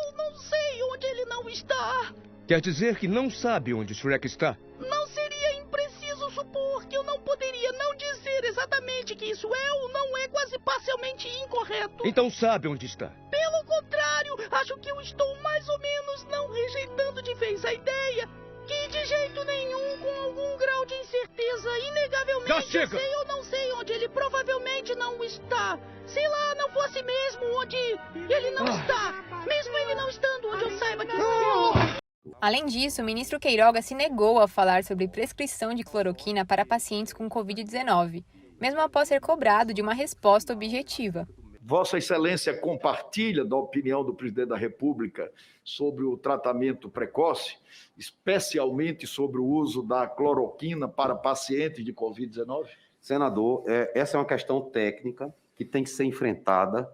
eu não sei onde ele não está. Quer dizer que não sabe onde o Shrek está? Não seria impreciso supor que eu não poderia não dizer exatamente que isso é ou não é quase parcialmente incorreto. Então sabe onde está. Pelo contrário, acho que eu estou mais ou menos não rejeitando de vez a ideia que de jeito nenhum, com algum grau de incerteza, inegavelmente Já chega! eu sei ou não sei onde ele provavelmente não está. Se lá não fosse mesmo onde ele não está, mesmo ele não estando onde eu saiba que está. Além disso, o ministro Queiroga se negou a falar sobre prescrição de cloroquina para pacientes com Covid-19, mesmo após ser cobrado de uma resposta objetiva. Vossa Excelência compartilha da opinião do presidente da República sobre o tratamento precoce, especialmente sobre o uso da cloroquina para pacientes de Covid-19? Senador, essa é uma questão técnica que tem que ser enfrentada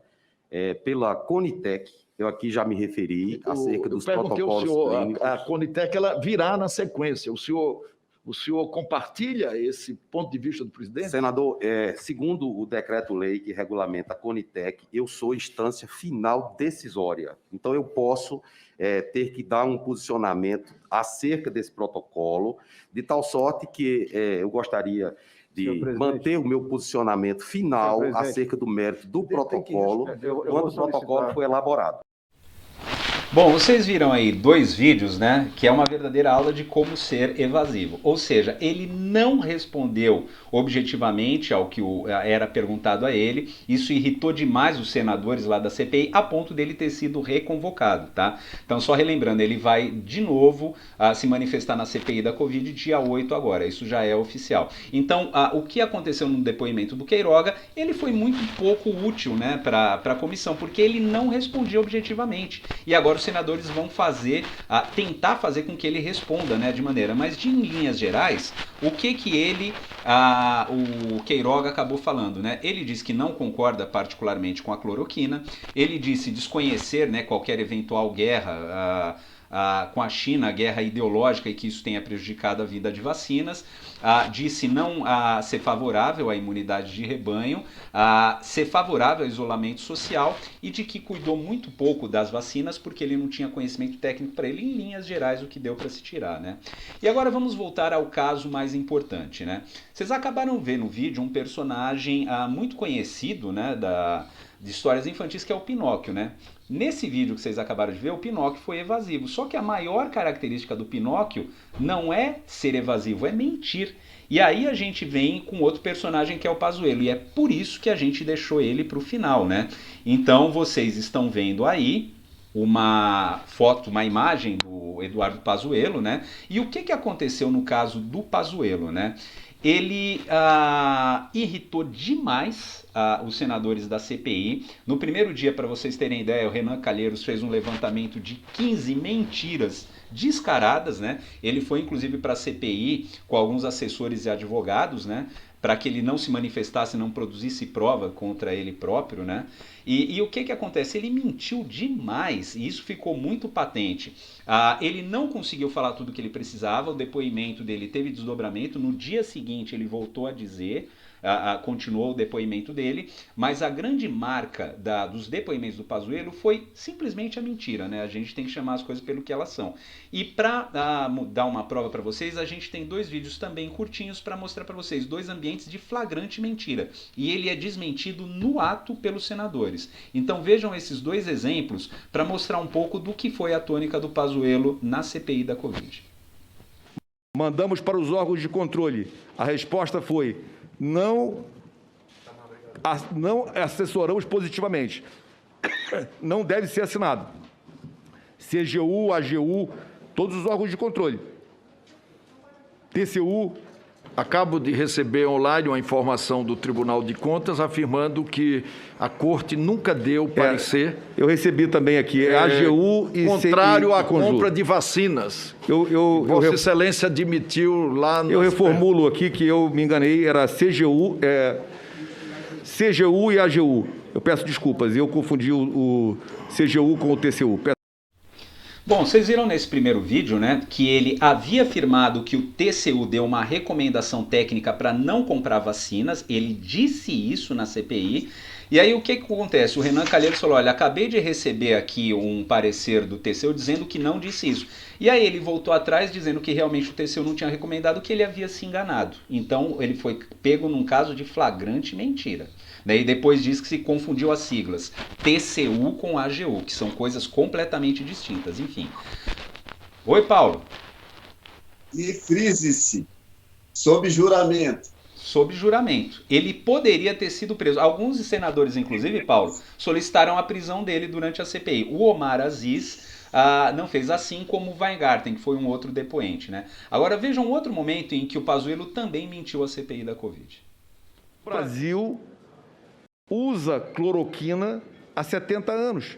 pela Conitec, Eu aqui já me referi acerca dos eu perguntei ao protocolos senhor, clínicos. a Conitec ela virá na sequência. O senhor compartilha esse ponto de vista do presidente? Senador, segundo o decreto-lei que regulamenta a Conitec, eu sou instância final decisória. Então, eu posso ter que dar um posicionamento acerca desse protocolo, de tal sorte que eu gostaria de manter o meu posicionamento final acerca do mérito do protocolo, quando o protocolo for elaborado. Bom, vocês viram aí 2 vídeos, né, que é uma verdadeira aula de como ser evasivo. Ou seja, ele não respondeu objetivamente ao que era perguntado a ele. Isso irritou demais os senadores lá da CPI, a ponto dele ter sido reconvocado, tá? Então, só relembrando, ele vai de novo se manifestar na CPI da Covid dia 8 agora. Isso já é oficial. Então, o que aconteceu no depoimento do Queiroga, ele foi muito pouco útil, né, para a comissão, porque ele não respondia objetivamente. E agora os senadores vão tentar fazer com que ele responda, né, de maneira, mas em linhas gerais, o que ele, o Queiroga acabou falando, né? Ele disse que não concorda particularmente com a cloroquina, ele disse desconhecer, né, qualquer eventual guerra com a China, a guerra ideológica e que isso tenha prejudicado a vida de vacinas, disse não ser favorável à imunidade de rebanho, ser favorável ao isolamento social e de que cuidou muito pouco das vacinas porque ele não tinha conhecimento técnico para ele, em linhas gerais, o que deu para se tirar, né? E agora vamos voltar ao caso mais importante, né? Vocês acabaram de ver no vídeo um personagem muito conhecido, né, de histórias infantis, que é o Pinóquio, né? Nesse vídeo que vocês acabaram de ver, o Pinóquio foi evasivo. Só que a maior característica do Pinóquio não é ser evasivo, é mentir. E aí a gente vem com outro personagem que é o Pazuello. E é por isso que a gente deixou ele para o final, né? Então vocês estão vendo aí uma foto, uma imagem do Eduardo Pazuello, né? E o que aconteceu no caso do Pazuello, né? Ele irritou demais os senadores da CPI. No primeiro dia, para vocês terem ideia, o Renan Calheiros fez um levantamento de 15 mentiras descaradas, né? Ele foi inclusive para a CPI com alguns assessores e advogados, né? Para que ele não se manifestasse, não produzisse prova contra ele próprio, né? E o que acontece? Ele mentiu demais e isso ficou muito patente. Ele não conseguiu falar tudo o que ele precisava, o depoimento dele teve desdobramento, no dia seguinte ele voltou a dizer, continuou o depoimento dele, mas a grande marca dos depoimentos do Pazuello foi simplesmente a mentira, né? A gente tem que chamar as coisas pelo que elas são. E para dar uma prova para vocês, a gente tem 2 vídeos também curtinhos para mostrar para vocês 2 ambientes de flagrante mentira. E ele é desmentido no ato pelos senadores. Então vejam esses 2 exemplos para mostrar um pouco do que foi a tônica do Pazuello na CPI da Covid. Mandamos para os órgãos de controle. A resposta foi: não assessoramos positivamente. Não deve ser assinado. CGU, AGU, todos os órgãos de controle. TCU. Acabo de receber online uma informação do Tribunal de Contas afirmando que a Corte nunca deu parecer. Eu recebi também aqui, AGU e contrário à compra de vacinas. Vossa Excelência admitiu lá no... Eu reformulo aqui que eu me enganei, era CGU e AGU. Eu peço desculpas, eu confundi o CGU com o TCU. Bom, vocês viram nesse primeiro vídeo, né, que ele havia afirmado que o TCU deu uma recomendação técnica para não comprar vacinas, ele disse isso na CPI, e aí o que acontece? O Renan Calheiros falou, olha, acabei de receber aqui um parecer do TCU dizendo que não disse isso. E aí ele voltou atrás dizendo que realmente o TCU não tinha recomendado, que ele havia se enganado. Então ele foi pego num caso de flagrante mentira. E depois diz que se confundiu as siglas TCU com AGU, que são coisas completamente distintas, enfim. Oi, Paulo. E frise-se, sob juramento. Sob juramento. Ele poderia ter sido preso. Alguns senadores, inclusive, Paulo, solicitaram a prisão dele durante a CPI. O Omar Aziz não fez assim, como o Weingarten, que foi um outro depoente, né? Agora vejam um outro momento em que o Pazuello também mentiu à CPI da Covid. O Brasil usa cloroquina há 70 anos.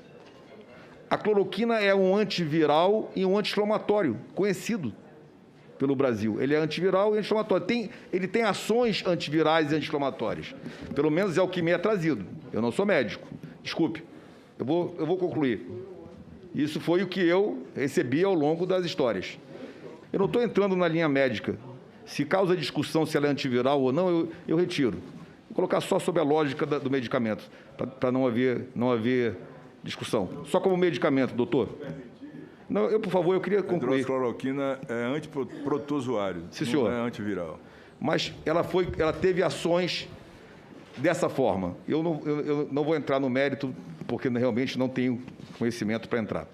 A cloroquina é um antiviral e um anti-inflamatório, conhecido pelo Brasil. Ele é antiviral e anti-inflamatório. Ele tem ações antivirais e anti-inflamatórias. Pelo menos é o que me é trazido. Eu não sou médico. Desculpe. Eu vou concluir. Isso foi o que eu recebi ao longo das histórias. Eu não estou entrando na linha médica. Se causa discussão se ela é antiviral ou não, eu retiro. Vou colocar só sobre a lógica do medicamento, para não haver discussão. Só como medicamento, doutor. Não, por favor, eu queria concluir. A hidroxicloroquina é antiprotozoário, Sim, senhor. não é antiviral. Mas ela teve ações dessa forma. Eu não vou entrar no mérito, porque realmente não tenho conhecimento para entrar.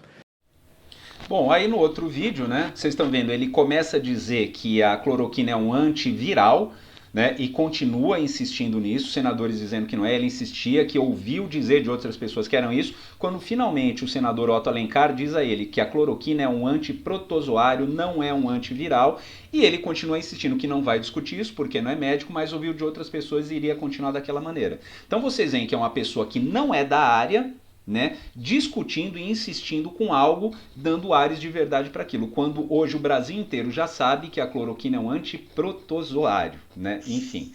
Bom, aí no outro vídeo, né, vocês estão vendo, ele começa a dizer que a cloroquina é um antiviral, né, e continua insistindo nisso, senadores dizendo que não é, ele insistia, que ouviu dizer de outras pessoas que eram isso, quando finalmente o senador Otto Alencar diz a ele que a cloroquina é um antiprotozoário, não é um antiviral, e ele continua insistindo que não vai discutir isso, porque não é médico, mas ouviu de outras pessoas e iria continuar daquela maneira. Então vocês veem que é uma pessoa que não é da área, né, discutindo e insistindo com algo, dando ares de verdade para aquilo, quando hoje o Brasil inteiro já sabe que a cloroquina é um antiprotozoário, né, enfim.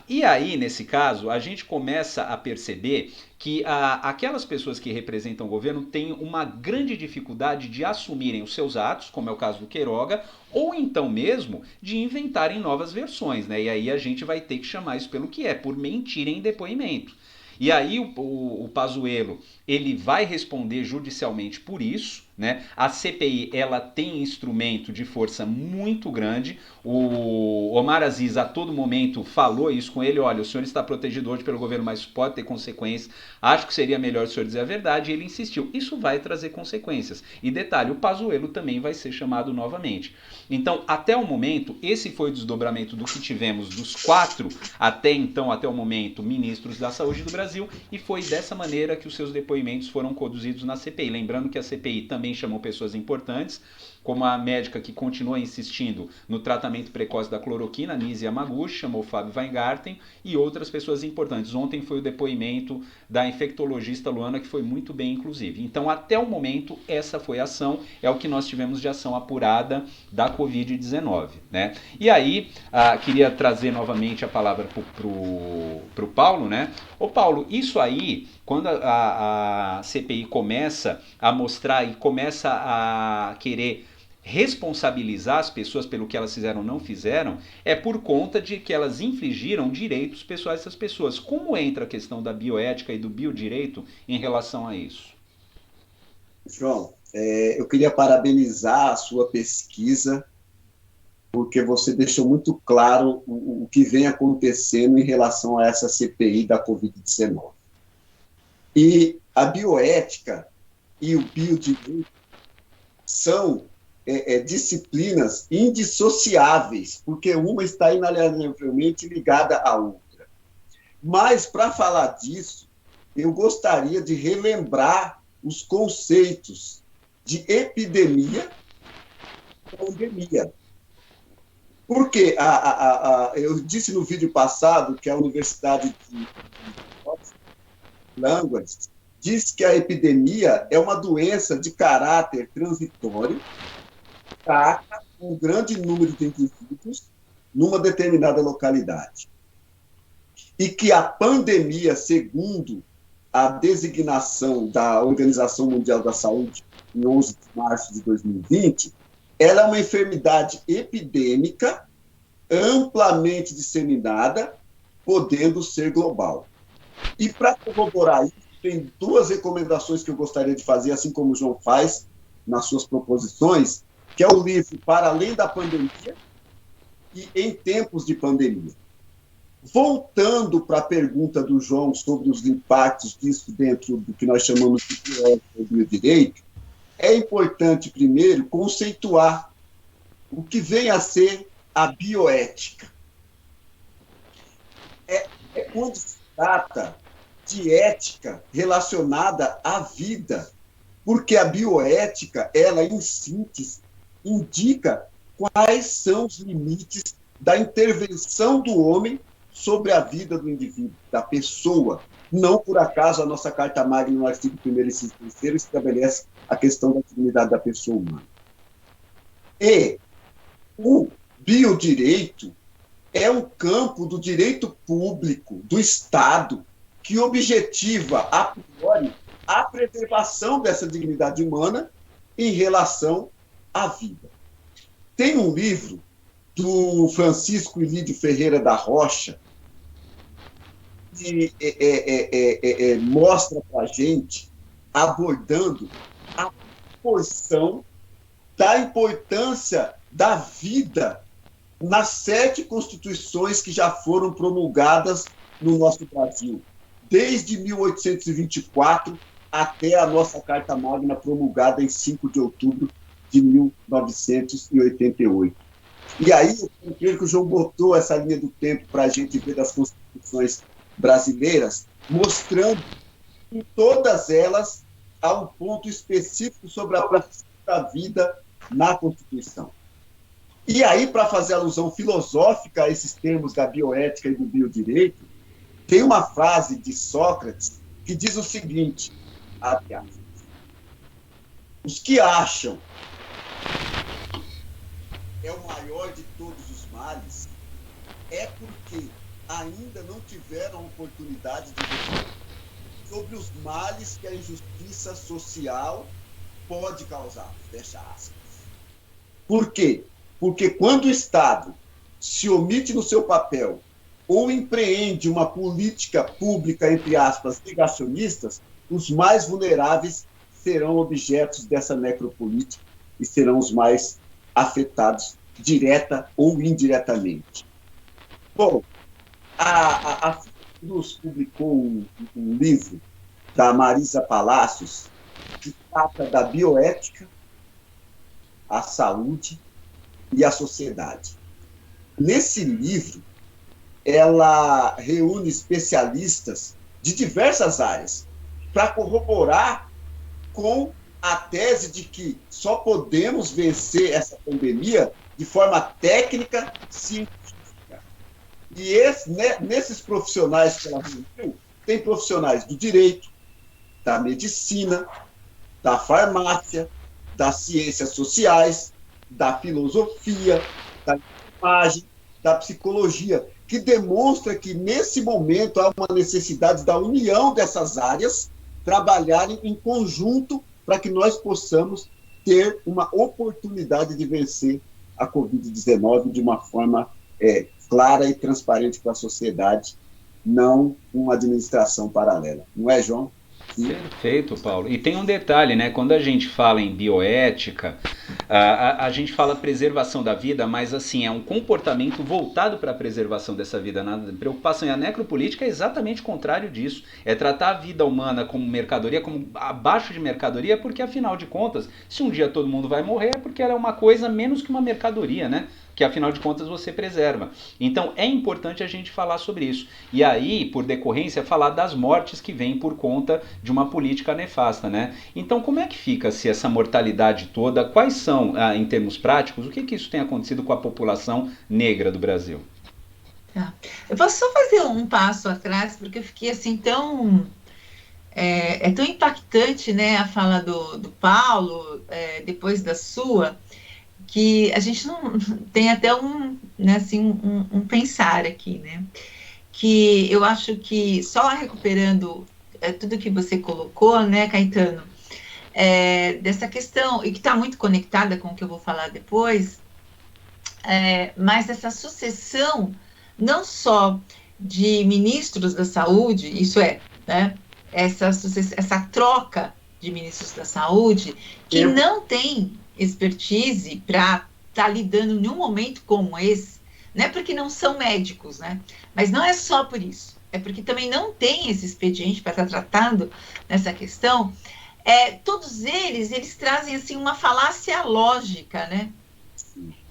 E aí, nesse caso, a gente começa a perceber que aquelas pessoas que representam o governo têm uma grande dificuldade de assumirem os seus atos, como é o caso do Queiroga, ou então mesmo de inventarem novas versões, né, e aí a gente vai ter que chamar isso pelo que é, por mentira em depoimento. E aí o Pazuello, ele vai responder judicialmente por isso, né? A CPI, ela tem instrumento de força muito grande. O Omar Aziz a todo momento falou isso com ele, olha, o senhor está protegido hoje pelo governo, mas pode ter consequências, acho que seria melhor o senhor dizer a verdade, e ele insistiu, isso vai trazer consequências. E detalhe, o Pazuello também vai ser chamado novamente. Então, até o momento, esse foi o desdobramento do que tivemos dos 4, até o momento, ministros da Saúde do Brasil, e foi dessa maneira que os seus depoimentos foram conduzidos na CPI. Lembrando que a CPI também chamou pessoas importantes, como a médica que continua insistindo no tratamento precoce da cloroquina, Nise Yamaguchi, chamou Fábio Weingarten e outras pessoas importantes. Ontem foi o depoimento da infectologista Luana, que foi muito bem, inclusive. Então, até o momento, essa foi a ação, é o que nós tivemos de ação apurada da Covid-19, né? E aí, queria trazer novamente a palavra pro Paulo, né? Ô Paulo, isso aí, quando a CPI começa a mostrar e começa a querer responsabilizar as pessoas pelo que elas fizeram ou não fizeram, é por conta de que elas infringiram direitos pessoais dessas pessoas. Como entra a questão da bioética e do biodireito em relação a isso? João, eu queria parabenizar a sua pesquisa, porque você deixou muito claro o que vem acontecendo em relação a essa CPI da Covid-19. E a bioética e o biodireito são disciplinas indissociáveis, porque uma está inalienavelmente ligada à outra. Mas, para falar disso, eu gostaria de relembrar os conceitos de epidemia e pandemia. Porque eu disse no vídeo passado que a Universidade de Language diz que a epidemia é uma doença de caráter transitório, ataca um grande número de indivíduos numa determinada localidade. E que a pandemia, segundo a designação da Organização Mundial da Saúde, em 11 de março de 2020, ela é uma enfermidade epidêmica, amplamente disseminada, podendo ser global. E para corroborar isso, tem 2 recomendações que eu gostaria de fazer, assim como o João faz nas suas proposições, que é o livro Para Além da Pandemia e Em Tempos de Pandemia. Voltando para a pergunta do João sobre os impactos disso dentro do que nós chamamos de bioética e biodireito, é importante, primeiro, conceituar o que vem a ser a bioética. É quando se trata de ética relacionada à vida, porque a bioética, ela, em síntese, indica quais são os limites da intervenção do homem sobre a vida do indivíduo, da pessoa. Não por acaso a nossa Carta Magna, no artigo 1º e 3º, estabelece a questão da dignidade da pessoa humana. E o biodireito é um campo do direito público, do Estado, que objetiva, a priori, a preservação dessa dignidade humana em relação à vida. Tem um livro do Francisco Ilídio Ferreira da Rocha que mostra para a gente, abordando a porção da importância da vida nas 7 constituições que já foram promulgadas no nosso Brasil, desde 1824 até a nossa Carta Magna promulgada em 5 de outubro de 1988. E aí, eu creio que o João botou essa linha do tempo para a gente ver das constituições brasileiras, mostrando que todas elas há um ponto específico sobre a proteção da vida na Constituição. E aí, para fazer alusão filosófica a esses termos da bioética e do biodireito, tem uma frase de Sócrates que diz o seguinte, abre aspas, os que acham é o maior de todos os males é porque ainda não tiveram a oportunidade de refletir sobre os males que a injustiça social pode causar, fecha aspas. Por quê? Porque quando o Estado se omite no seu papel ou empreende uma política pública, entre aspas, negacionistas, os mais vulneráveis serão objetos dessa necropolítica e serão os mais afetados, direta ou indiretamente. Bom, a Fiocruz publicou um livro da Marisa Palacios que trata da bioética, a saúde e a sociedade. Nesse livro, ela reúne especialistas de diversas áreas para corroborar com a tese de que só podemos vencer essa pandemia de forma técnica, científica. E nesses profissionais que ela reuniu, tem profissionais do direito, da medicina, da farmácia, das ciências sociais, da filosofia, da imagem, da psicologia, que demonstra que, nesse momento, há uma necessidade da união dessas áreas trabalharem em conjunto para que nós possamos ter uma oportunidade de vencer a Covid-19 de uma forma clara e transparente para a sociedade, não uma administração paralela. Não é, João? Sim. Perfeito, Paulo. E tem um detalhe, né? Quando a gente fala em bioética, a gente fala preservação da vida, mas assim, é um comportamento voltado para a preservação dessa vida. A preocupação e a necropolítica é exatamente o contrário disso. É tratar a vida humana como mercadoria, como abaixo de mercadoria, porque afinal de contas, se um dia todo mundo vai morrer, é porque ela é uma coisa menos que uma mercadoria, né? Que afinal de contas você preserva. Então é importante a gente falar sobre isso. E aí, por decorrência, falar das mortes que vêm por conta de uma política nefasta, né? Então como é que fica-se essa mortalidade toda? Quais são, em termos práticos, o que isso tem acontecido com a população negra do Brasil? Tá. Eu posso só fazer um passo atrás, porque eu fiquei assim tão... É tão impactante, né, a fala do Paulo, depois da sua, que a gente não tem até um pensar aqui, né? Que eu acho que só recuperando tudo que você colocou, né, Caetano, dessa questão, e que está muito conectada com o que eu vou falar depois, mas essa sucessão, não só de ministros da saúde, isso né, essa troca de ministros da saúde, que não tem expertise para estar lidando em um momento como esse, não é porque não são médicos, né? Mas não é só por isso, é porque também não tem esse expediente para estar tratando nessa questão. Todos eles trazem assim uma falácia lógica, né?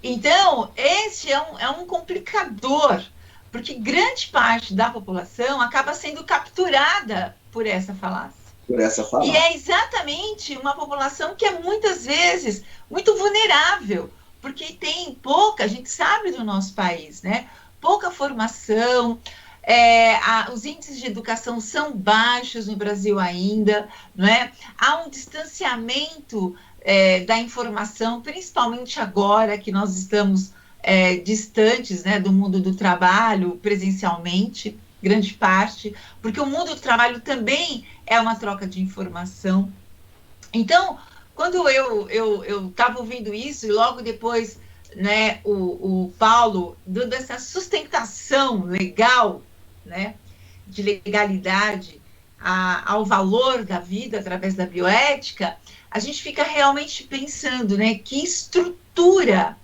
Então, esse é um complicador, porque grande parte da população acaba sendo capturada por essa falácia. E é exatamente uma população que é muitas vezes muito vulnerável, porque tem pouca, a gente sabe do nosso país, né? Pouca formação, os índices de educação são baixos no Brasil ainda, não é? Há um distanciamento da informação, principalmente agora que nós estamos distantes, né, do mundo do trabalho presencialmente, grande parte, porque o mundo do trabalho também é uma troca de informação. Então, quando eu estava ouvindo isso, e logo depois, né, o Paulo dando essa sustentação legal, né, de legalidade ao valor da vida através da bioética, a gente fica realmente pensando, né, que estrutura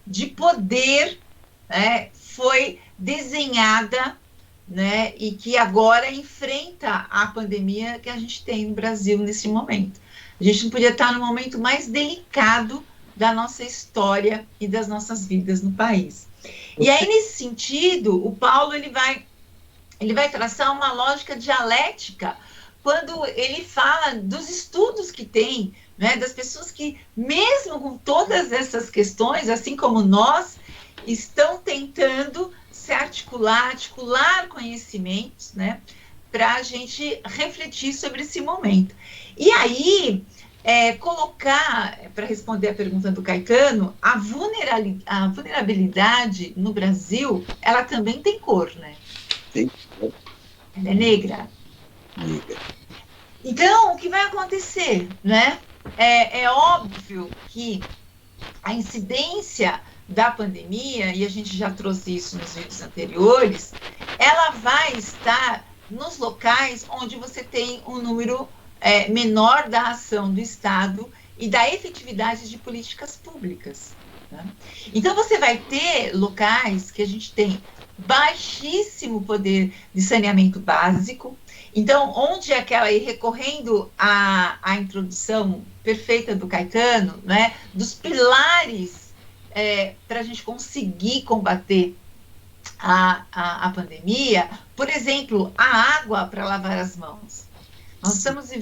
de poder, né, foi desenhada, né, e que agora enfrenta a pandemia que a gente tem no Brasil nesse momento. A gente não podia estar no momento mais delicado da nossa história e das nossas vidas no país. E aí, nesse sentido, o Paulo ele vai traçar uma lógica dialética quando ele fala dos estudos que tem, né, das pessoas que, mesmo com todas essas questões, assim como nós, estão tentando se articular conhecimentos, né, para a gente refletir sobre esse momento. E aí, colocar, para responder a pergunta do Caetano, a vulnerabilidade no Brasil, ela também tem cor, né? Tem cor. Ela é negra. Negra. Então, o que vai acontecer, né? É óbvio que a incidência da pandemia, e a gente já trouxe isso nos vídeos anteriores, ela vai estar nos locais onde você tem um número menor da ação do Estado e da efetividade de políticas públicas. Né? Então, você vai ter locais que a gente tem baixíssimo poder de saneamento básico. Então, onde aquela, e recorrendo à introdução perfeita do Caetano, né, dos pilares para a gente conseguir combater a pandemia, por exemplo, a água para lavar as mãos. Nós temos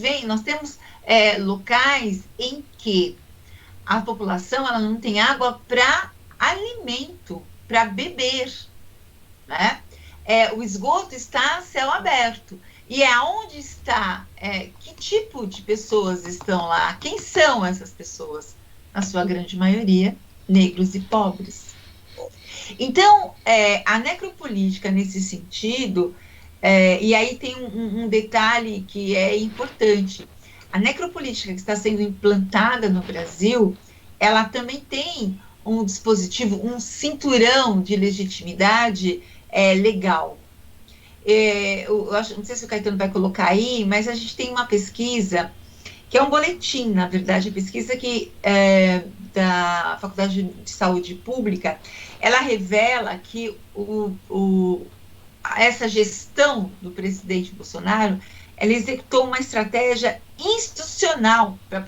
locais em que a população ela não tem água para alimento, para beber, né? O esgoto está a céu aberto. E aonde está, que tipo de pessoas estão lá? Quem são essas pessoas? Na sua grande maioria, negros e pobres. Então, a necropolítica nesse sentido, e aí tem um detalhe que é importante. A necropolítica que está sendo implantada no Brasil, ela também tem um dispositivo, um cinturão de legitimidade legal. Eu não sei se o Caetano vai colocar aí, mas a gente tem uma pesquisa, que é um boletim, na verdade, a pesquisa que da Faculdade de Saúde Pública, ela revela que essa gestão do presidente Bolsonaro, ela executou uma estratégia institucional para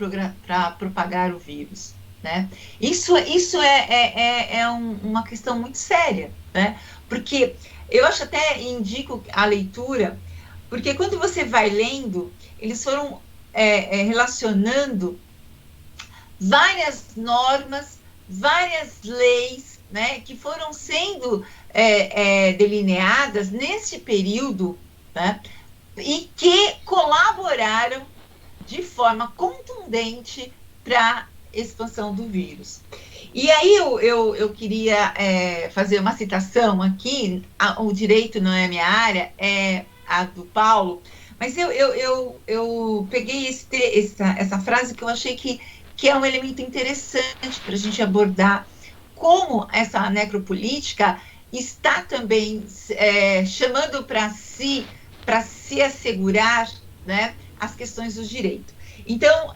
propagar o vírus. Né? Isso é uma questão muito séria, né? Porque eu indico a leitura, porque quando você vai lendo, eles foram relacionando várias normas, várias leis, né, que foram sendo delineadas nesse período, né, e que colaboraram de forma contundente para a expansão do vírus. E aí eu queria fazer uma citação aqui, o direito não é a minha área, é a do Paulo, mas eu peguei essa frase que eu achei que é um elemento interessante para a gente abordar como essa necropolítica está também chamando para si assegurar, né, as questões do direito. Então,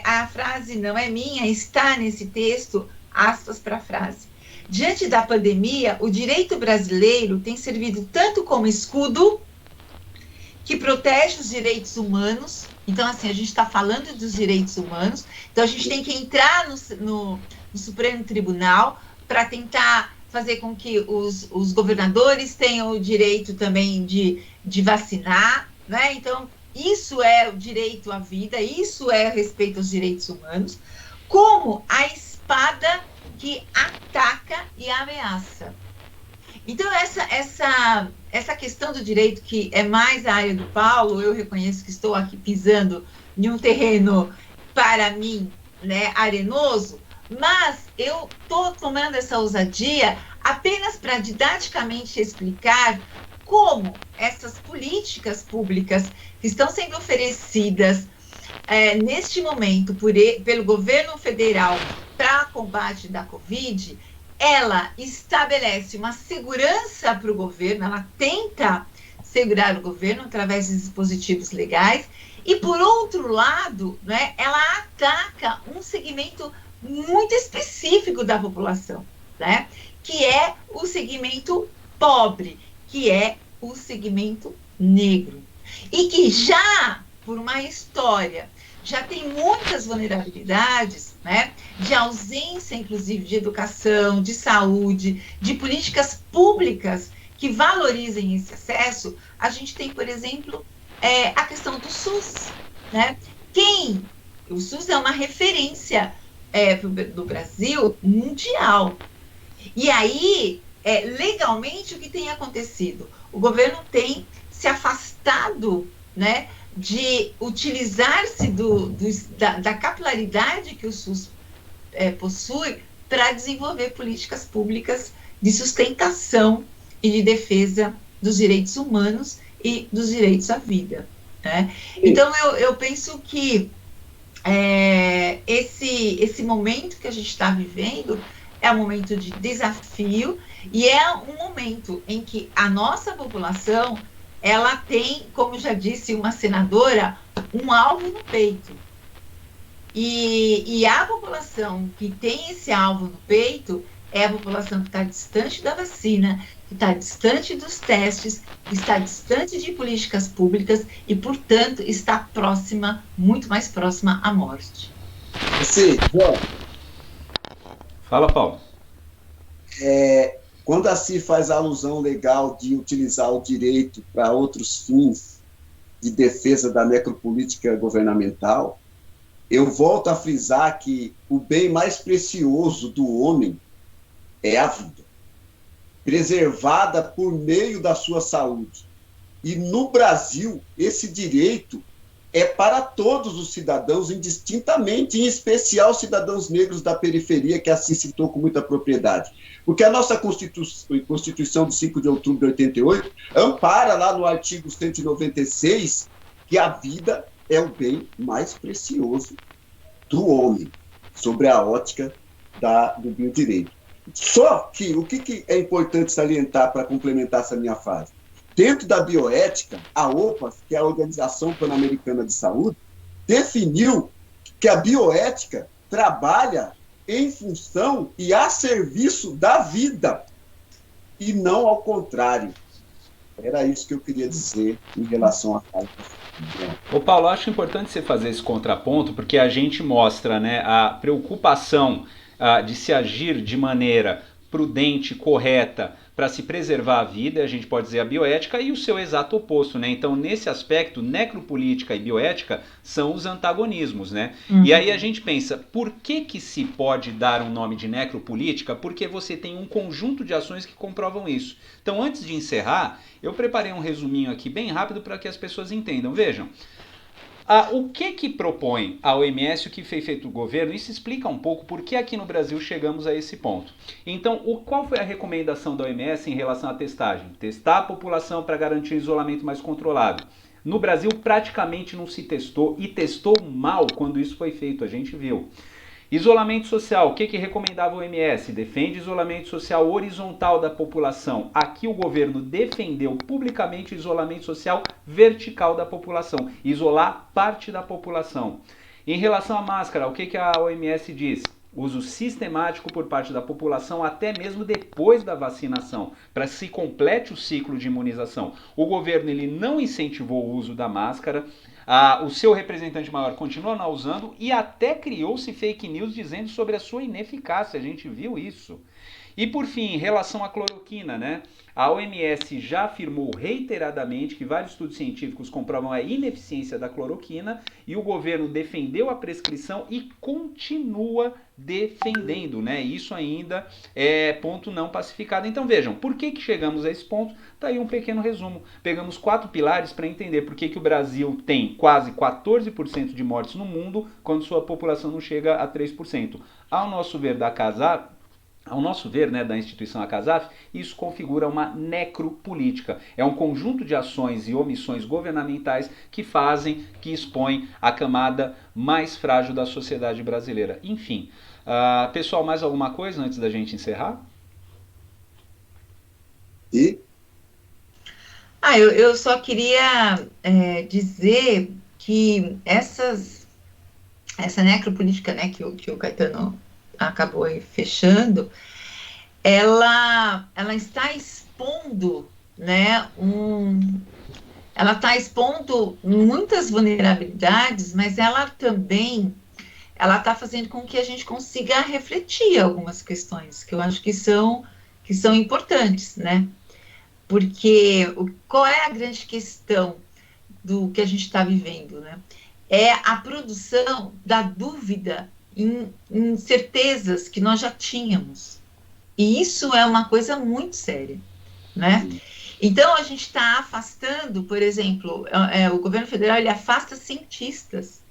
a frase não é minha, está nesse texto, aspas para a frase. Diante da pandemia, o direito brasileiro tem servido tanto como escudo que protege os direitos humanos. Então, assim, a gente está falando dos direitos humanos, então a gente tem que entrar no Supremo Tribunal para tentar fazer com que os governadores tenham o direito também de vacinar, né? Então, isso é o direito à vida, isso é respeito aos direitos humanos, como a espada que ataca e ameaça. Então, essa questão do direito, que é mais a área do Paulo, eu reconheço que estou aqui pisando em um terreno, para mim, né, arenoso, mas eu estou tomando essa ousadia apenas para didaticamente explicar como essas políticas públicas que estão sendo oferecidas neste momento pelo governo federal para combate da Covid, ela estabelece uma segurança para o governo, ela tenta segurar o governo através de dispositivos legais, e, por outro lado, né, ela ataca um segmento muito específico da população, né, que é o segmento pobre, que é o segmento negro, e que já, por uma história, já tem muitas vulnerabilidades, né, de ausência, inclusive, de educação, de saúde, de políticas públicas que valorizem esse acesso. A gente tem, por exemplo, a questão do SUS, né? O SUS é uma referência do Brasil mundial. E aí, legalmente, o que tem acontecido? O governo tem se afastado, né, de utilizar-se da capilaridade que o SUS possui para desenvolver políticas públicas de sustentação e de defesa dos direitos humanos e dos direitos à vida, né? Então, eu penso que esse momento que a gente está vivendo é um momento de desafio e é um momento em que a nossa população, ela tem, como já disse uma senadora, um alvo no peito. E a população que tem esse alvo no peito é a população que está distante da vacina, que está distante dos testes, que está distante de políticas públicas e, portanto, está próxima, muito mais próxima à morte. Sim, João. Fala, Paulo. Quando assim faz a alusão legal de utilizar o direito para outros fins de defesa da necropolítica governamental, eu volto a frisar que o bem mais precioso do homem é a vida, preservada por meio da sua saúde. E no Brasil, esse direito é para todos os cidadãos, indistintamente, em especial cidadãos negros da periferia, que assim citou com muita propriedade. Porque a nossa Constituição de 5 de outubro de 88 ampara lá no artigo 196 que a vida é o bem mais precioso do homem, sobre a ótica do biodireito. Só que o que é importante salientar para complementar essa minha fase? Dentro da bioética, a OPAS, que é a Organização Pan-Americana de Saúde, definiu que a bioética trabalha em função e a serviço da vida, e não ao contrário. Era isso que eu queria dizer em relação à fala. Ô Paulo, acho importante você fazer esse contraponto, porque a gente mostra, né, a preocupação de se agir de maneira prudente, correta, para se preservar a vida, a gente pode dizer a bioética, e o seu exato oposto, né? Então, nesse aspecto, necropolítica e bioética são os antagonismos, né? Uhum. E aí a gente pensa, por que se pode dar um nome de necropolítica? Porque você tem um conjunto de ações que comprovam isso. Então, antes de encerrar, eu preparei um resuminho aqui bem rápido para que as pessoas entendam. Vejam, o que propõe a OMS, o que foi feito o governo, isso explica um pouco por que aqui no Brasil chegamos a esse ponto. Então, qual foi a recomendação da OMS em relação à testagem? Testar a população para garantir um isolamento mais controlado. No Brasil, praticamente não se testou, e testou mal quando isso foi feito, a gente viu. Isolamento social, o que recomendava a OMS? Defende isolamento social horizontal da população. Aqui o governo defendeu publicamente o isolamento social vertical da população, isolar parte da população. Em relação à máscara, o que a OMS diz? Uso sistemático por parte da população até mesmo depois da vacinação, para que se complete o ciclo de imunização. O governo ele não incentivou o uso da máscara, o seu representante maior continua não usando e até criou-se fake news dizendo sobre a sua ineficácia, a gente viu isso. E por fim, em relação à cloroquina, né? A OMS já afirmou reiteradamente que vários estudos científicos comprovam a ineficiência da cloroquina e o governo defendeu a prescrição e continua defendendo, né? Isso ainda é ponto não pacificado. Então vejam, por que chegamos a esse ponto? Tá aí um pequeno resumo. Pegamos 4 pilares para entender por que o Brasil tem quase 14% de mortes no mundo quando sua população não chega a 3%. Ao nosso ver da casa, Ao nosso ver, né, da instituição ACASAF, isso configura uma necropolítica. É um conjunto de ações e omissões governamentais que expõem a camada mais frágil da sociedade brasileira. Enfim, pessoal, mais alguma coisa antes da gente encerrar? E? Eu só queria dizer que essa necropolítica, né, que o Caetano acabou aí fechando, ela está expondo, né, ela está expondo muitas vulnerabilidades, mas ela também está fazendo com que a gente consiga refletir algumas questões que eu acho que são importantes, né? Porque qual é a grande questão do que a gente está vivendo, né? É a produção da dúvida em certezas que nós já tínhamos. E isso é uma coisa muito séria, né? Então, a gente está afastando, por exemplo, o governo federal, ele afasta cientistas,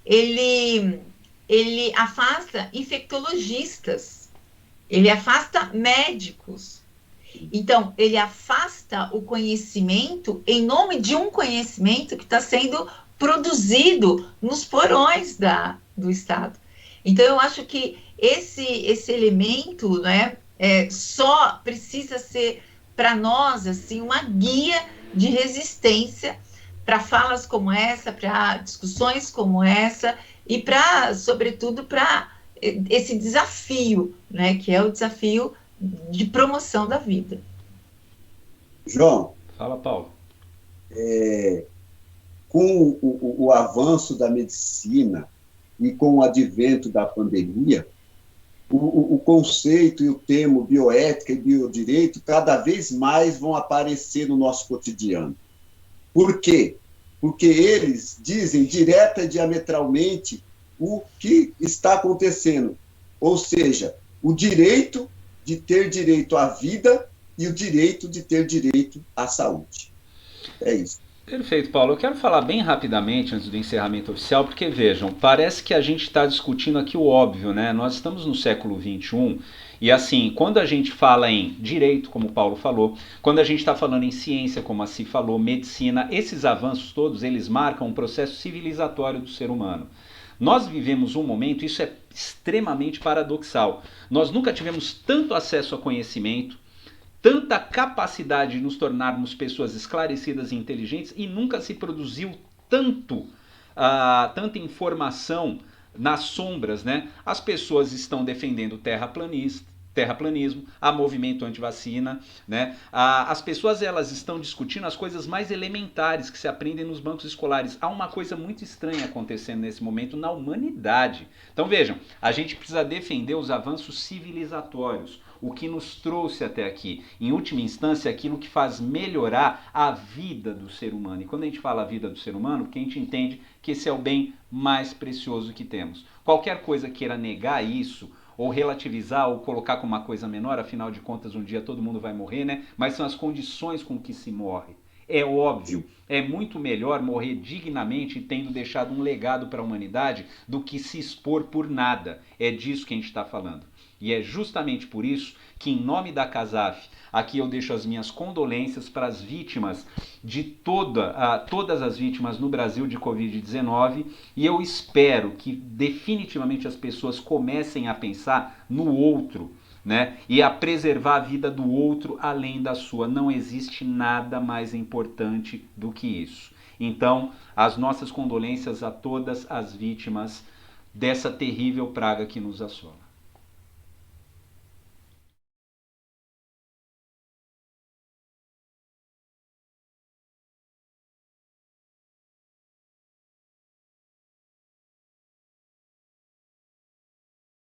ele afasta infectologistas, ele afasta médicos. Então, ele afasta o conhecimento em nome de um conhecimento que está sendo produzido nos porões do Estado. Então, eu acho que esse elemento, né, só precisa ser, para nós, assim, uma guia de resistência para falas como essa, para discussões como essa, e sobretudo, para esse desafio, né, que é o desafio de promoção da vida. João. Fala, Paulo. Com o avanço da medicina e com o advento da pandemia, o conceito e o termo bioética e biodireito cada vez mais vão aparecer no nosso cotidiano. Por quê? Porque eles dizem direta e diametralmente o que está acontecendo, ou seja, o direito de ter direito à vida e o direito de ter direito à saúde. É isso. Perfeito, Paulo. Eu quero falar bem rapidamente antes do encerramento oficial, porque vejam, parece que a gente está discutindo aqui o óbvio, né? Nós estamos no século XXI e assim, quando a gente fala em direito, como o Paulo falou, quando a gente está falando em ciência, como a Si falou, medicina, esses avanços todos, eles marcam um processo civilizatório do ser humano. Nós vivemos um momento, isso é extremamente paradoxal. Nós nunca tivemos tanto acesso a conhecimento, tanta capacidade de nos tornarmos pessoas esclarecidas e inteligentes e nunca se produziu tanta informação nas sombras, né? As pessoas estão defendendo terraplanismo, há movimento antivacina, né? As pessoas elas estão discutindo as coisas mais elementares que se aprendem nos bancos escolares. Há uma coisa muito estranha acontecendo nesse momento na humanidade. Então vejam, a gente precisa defender os avanços civilizatórios, o que nos trouxe até aqui. Em última instância, aquilo que faz melhorar a vida do ser humano. E quando a gente fala a vida do ser humano, porque a gente entende que esse é o bem mais precioso que temos. Qualquer coisa queira negar isso, ou relativizar, ou colocar como uma coisa menor, afinal de contas um dia todo mundo vai morrer, né? Mas são as condições com que se morre. É óbvio, é muito melhor morrer dignamente tendo deixado um legado para a humanidade do que se expor por nada. É disso que a gente está falando. E é justamente por isso que, em nome da CASAF, aqui eu deixo as minhas condolências para as vítimas de todas as vítimas no Brasil de Covid-19, e eu espero que definitivamente as pessoas comecem a pensar no outro, né? E a preservar a vida do outro além da sua. Não existe nada mais importante do que isso. Então, as nossas condolências a todas as vítimas dessa terrível praga que nos assola.